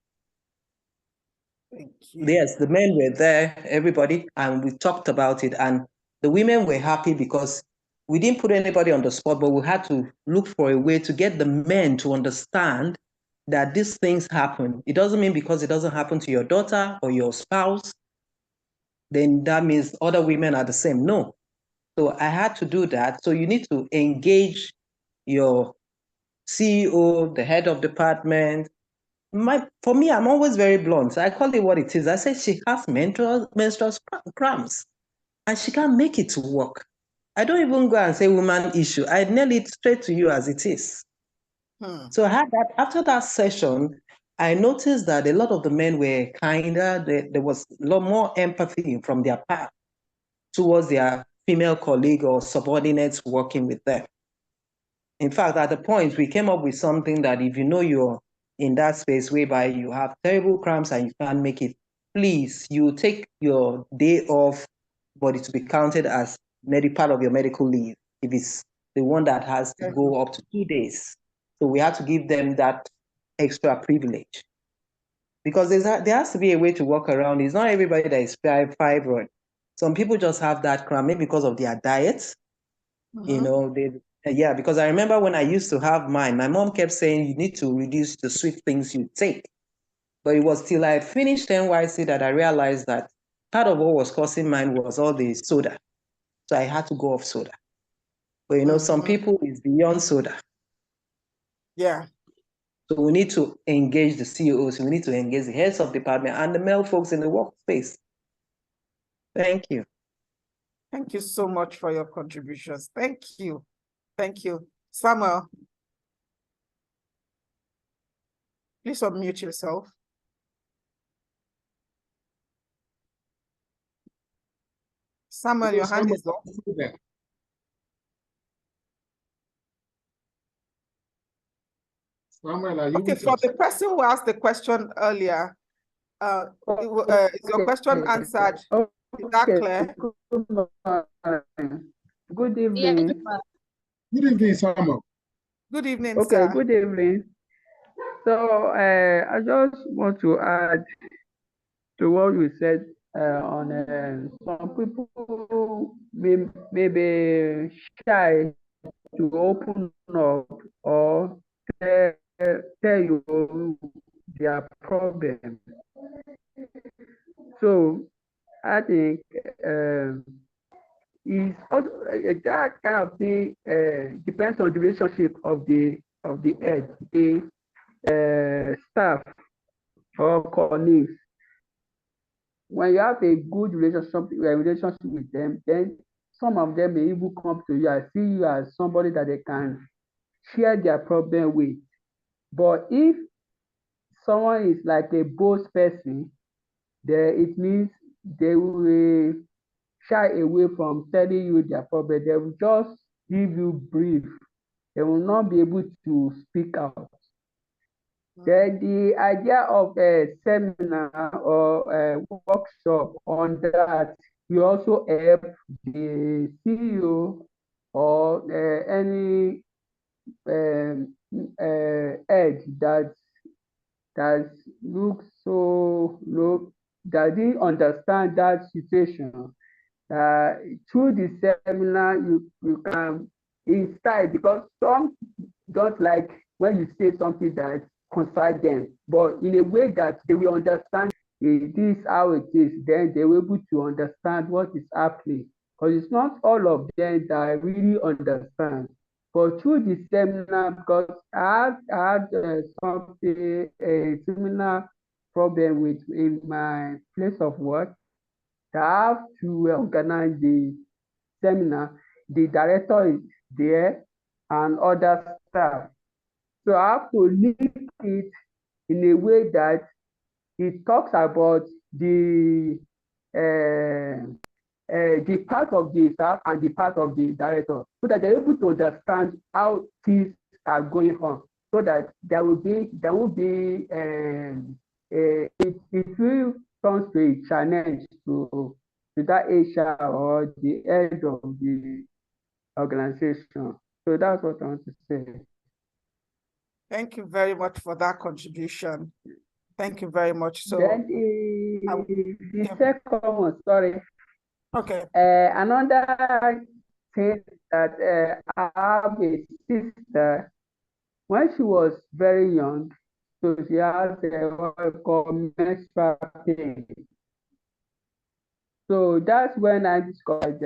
Thank you. Yes, the men were there, everybody, and we talked about it. And the women were happy because we didn't put anybody on the spot, but we had to look for a way to get the men to understand that these things happen. It doesn't mean because it doesn't happen to your daughter or your spouse, then that means other women are the same. No. So I had to do that. So you need to engage your CEO, the head of department. For me, I'm always very blunt. I call it what it is. I say she has menstrual cramps and she can't make it to work. I don't even go and say woman issue. I nail it straight to you as it is. So I had that. After that session, I noticed that a lot of the men were kinder. There was a lot more empathy from their part towards their female colleague or subordinates working with them. In fact, at the point, we came up with something that if you know you're in that space whereby you have terrible cramps and you can't make it, please, you take your day off, but it to be counted as part of your medical leave if it's the one that has to go up to 2 days. So we have to give them that extra privilege. Because there has to be a way to work around. It's not everybody that is fibroid. Some people just have that cramp, maybe because of their diet. You know, because I remember when I used to have mine, my mom kept saying you need to reduce the sweet things you take. But it was till I finished NYC that I realized that part of what was causing mine was all the soda. So I had to go off soda. But you know, some people is beyond soda. Yeah. So we need to engage the CEOs, we need to engage the heads of department and the male folks in the workspace. Thank you. Thank you so much for your contributions. Thank you. Thank you. Samuel, please unmute yourself. Samuel, your hand is up. Samuel, are you okay, for the person who asked the question earlier, is your question answered? Is that clear? Good evening. Good evening, Samuel. Good evening, okay, sir. Good evening. So I just want to add to what you said on some people may be shy to open up or tell you their problem. So I think is also that kind of thing depends on the relationship of the head, the staff or colleagues. When you have a good relationship with them, then some of them may even come to you and see you as somebody that they can share their problem with. But if someone is like a boast person, then it means they will shy away from telling you their problem. They will just give you brief. They will not be able to speak out. Then the idea of a seminar or a workshop on that will also help the CEO or any head that looks so low, that didn't understand that situation. Through the seminar, you can insight, because some don't like when you say something that concerns them, but in a way that they will understand this is how it is, then they will be able to understand what is happening. Because it's not all of them that really understand. But through the seminar, because I had something, a similar problem with in my place of work, I have to organize the seminar. The director is there and other staff. So I have to link it in a way that it talks about the part of the staff and the part of the director, so that they're able to understand how things are going on, so that there will be it will turn to a challenge to that HR or the head of the organization. So that's what I want to say. Thank you very much for that contribution. Thank you very much. So then the second one, sorry. Okay. Another thing that I have a sister. When she was very young, so she has what we call menstrual pain. So that's when I discovered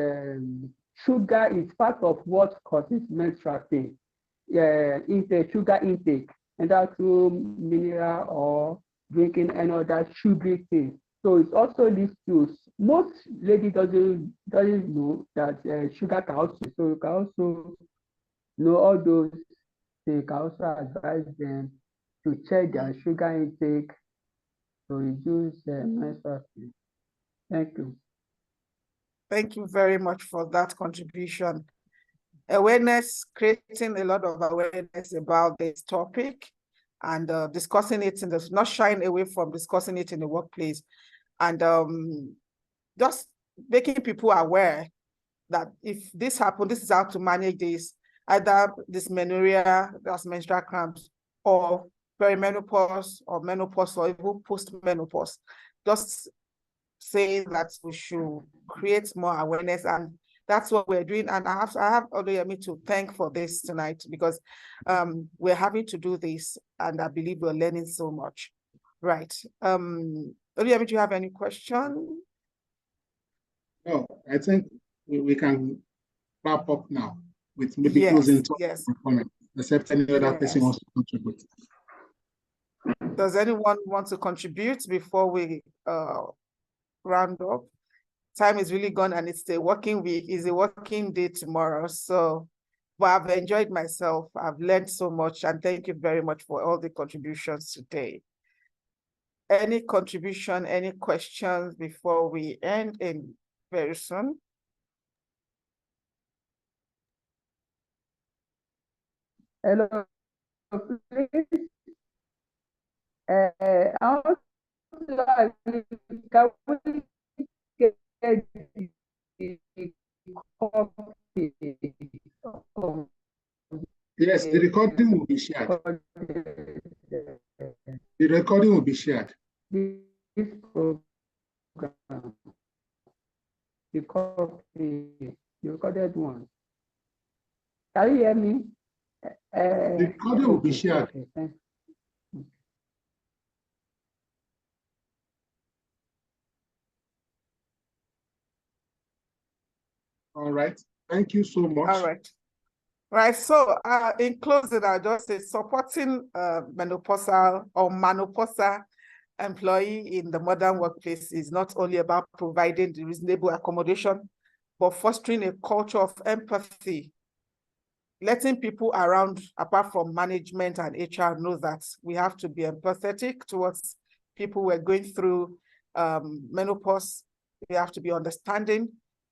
sugar is part of what causes menstrual pain. Intake, sugar intake, either through mineral or drinking any other sugary thing. So it also leads to, most ladies doesn't know that sugar can also, so you can also know all those things. You can also advise them to check their sugar intake to reduce menstrual pain. Thank you. Thank you very much for that contribution. Awareness, creating a lot of awareness about this topic and discussing it in the, not shying away from discussing it in the workplace, and just making people aware that if this happens, this is how to manage this, either dysmenorrhea, that's menstrual cramps, or perimenopause or menopause, or even post-menopause. Just saying that we should create more awareness, and that's what we're doing. And I have Odeyemi to thank for this tonight, because we're having to do this, and I believe we're learning so much. Right. Odeyemi, do you have any question? No, I think we can wrap up now with maybe closing talk or comment, except any other person wants to contribute. Does anyone want to contribute before we round up? Time is really gone, and it's a working week. It's a working day tomorrow. So, but I've enjoyed myself. I've learned so much, and thank you very much for all the contributions today. Any contribution, any questions before we end in very soon? Hello, please. I want to ask you, can we get the copy of Yes, the recording will be shared. The recording will be shared. This program, the copy, the recorded one. Can you hear me? The recording will be shared. Okay, All right. Thank you so much. All right. Right. So in closing, I just say supporting menopausal or menopausal employee in the modern workplace is not only about providing the reasonable accommodation, but fostering a culture of empathy, letting people around, apart from management and HR, know that we have to be empathetic towards people who are going through menopause. We have to be understanding,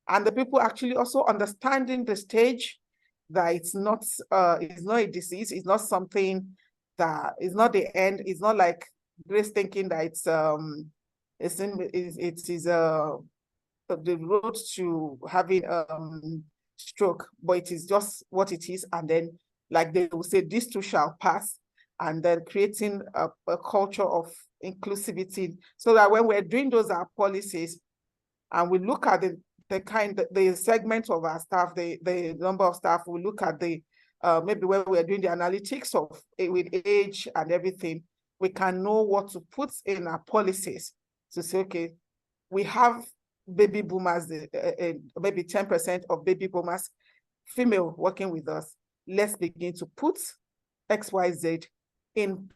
and the people actually also understanding the stage that it's not a disease, it's not something that is not the end. It's not like Grace thinking that it is the road to having stroke, but it is just what it is. And then, like they will say, this too shall pass, and then creating a culture of inclusivity, so that when we're doing those policies and we look at the segment of our staff, the number of staff, we look at the maybe when we're doing the analytics of with age and everything, we can know what to put in our policies to say, okay, we have baby boomers, maybe 10% of baby boomers, female, working with us. Let's begin to put XYZ in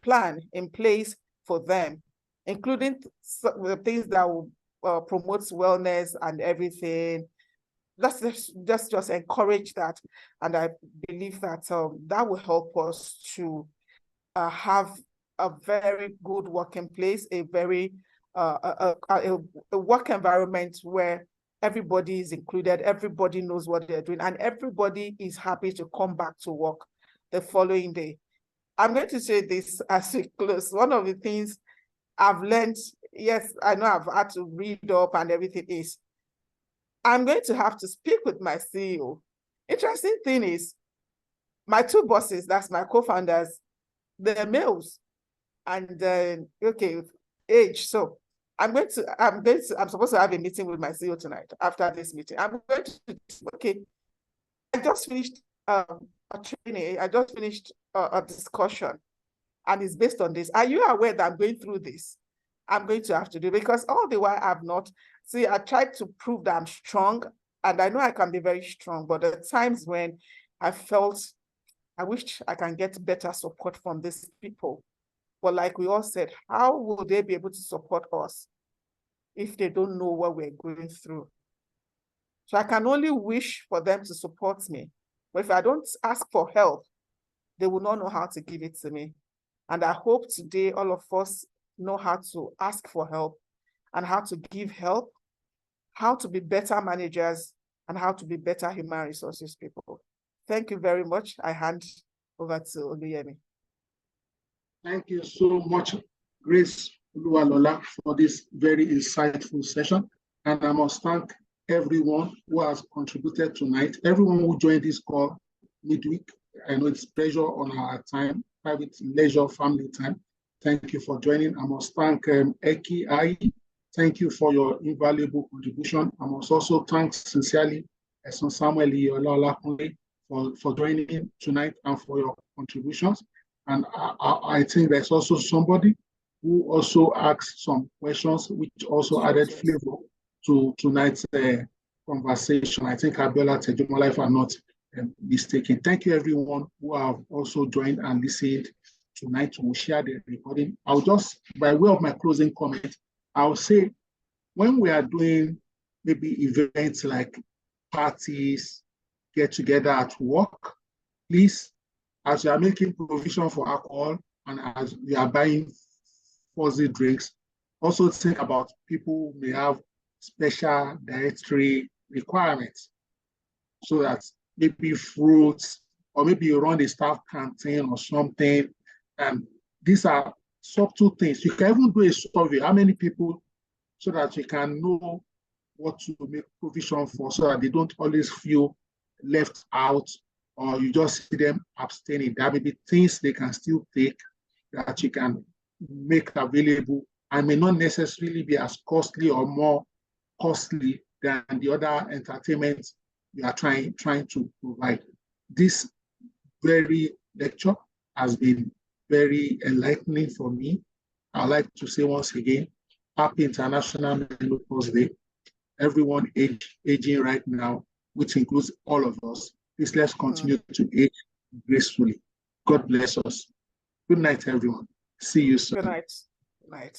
place for them, including the things that will promote wellness and everything. Let's just encourage that. And I believe that that will help us to have a very good working place, a very a work environment where everybody is included, everybody knows what they're doing, and everybody is happy to come back to work the following day. I'm going to say this as we close. One of the things I've learned, yes, I know I've had to read up and everything, is I'm going to have to speak with my CEO. Interesting thing is, my two bosses, that's my co-founders, they're males, and okay, age. So I'm supposed to have a meeting with my CEO tonight. After this meeting, I'm going to, okay, I just finished a training. I just finished a discussion, and it's based on this. Are you aware that I'm going through this? I'm going to have to do, because all the while I've not, see, I tried to prove that I'm strong, and I know I can be very strong, but there are times when I felt, I wish I can get better support from these people. But like we all said, how will they be able to support us if they don't know what we're going through? So I can only wish for them to support me. But if I don't ask for help, they will not know how to give it to me. And I hope today all of us know how to ask for help and how to give help, how to be better managers, and how to be better human resources people. Thank you very much. I hand over to Oluyemi. Thank you so much, Grace Oluwalola, for this very insightful session. And I must thank everyone who has contributed tonight, everyone who joined this call midweek. I know it's pressure on our time, private leisure, family time. Thank you for joining. I must thank Eki Ai. Thank you for your invaluable contribution. I must also thank sincerely Eson Samuel Iyolakunle for joining tonight and for your contributions. And I think there's also somebody who also asked some questions, which also added flavor to tonight's conversation. I think Abiola Tejumola, if I'm not mistaken. Thank you, everyone who have also joined and listened tonight. We'll share the recording. I'll just, by way of my closing comment, I'll say when we are doing maybe events like parties, get together at work, please, as you are making provision for alcohol and as you are buying fuzzy drinks, also think about people who may have special dietary requirements, so that maybe fruits, or maybe you run a staff canteen or something. And these are subtle things. You can even do a survey, how many people, so that you can know what to make provision for, so that they don't always feel left out, or you just see them abstaining. There may be things they can still take that you can make available and may not necessarily be as costly or more costly than the other entertainment you are trying to provide. This very lecture has been very enlightening for me. I'd like to say once again, happy International Menopause Day. Everyone aging right now, which includes all of us. Please let's continue to age gracefully. God bless us. Good night, everyone. See you soon. Good night. Good night.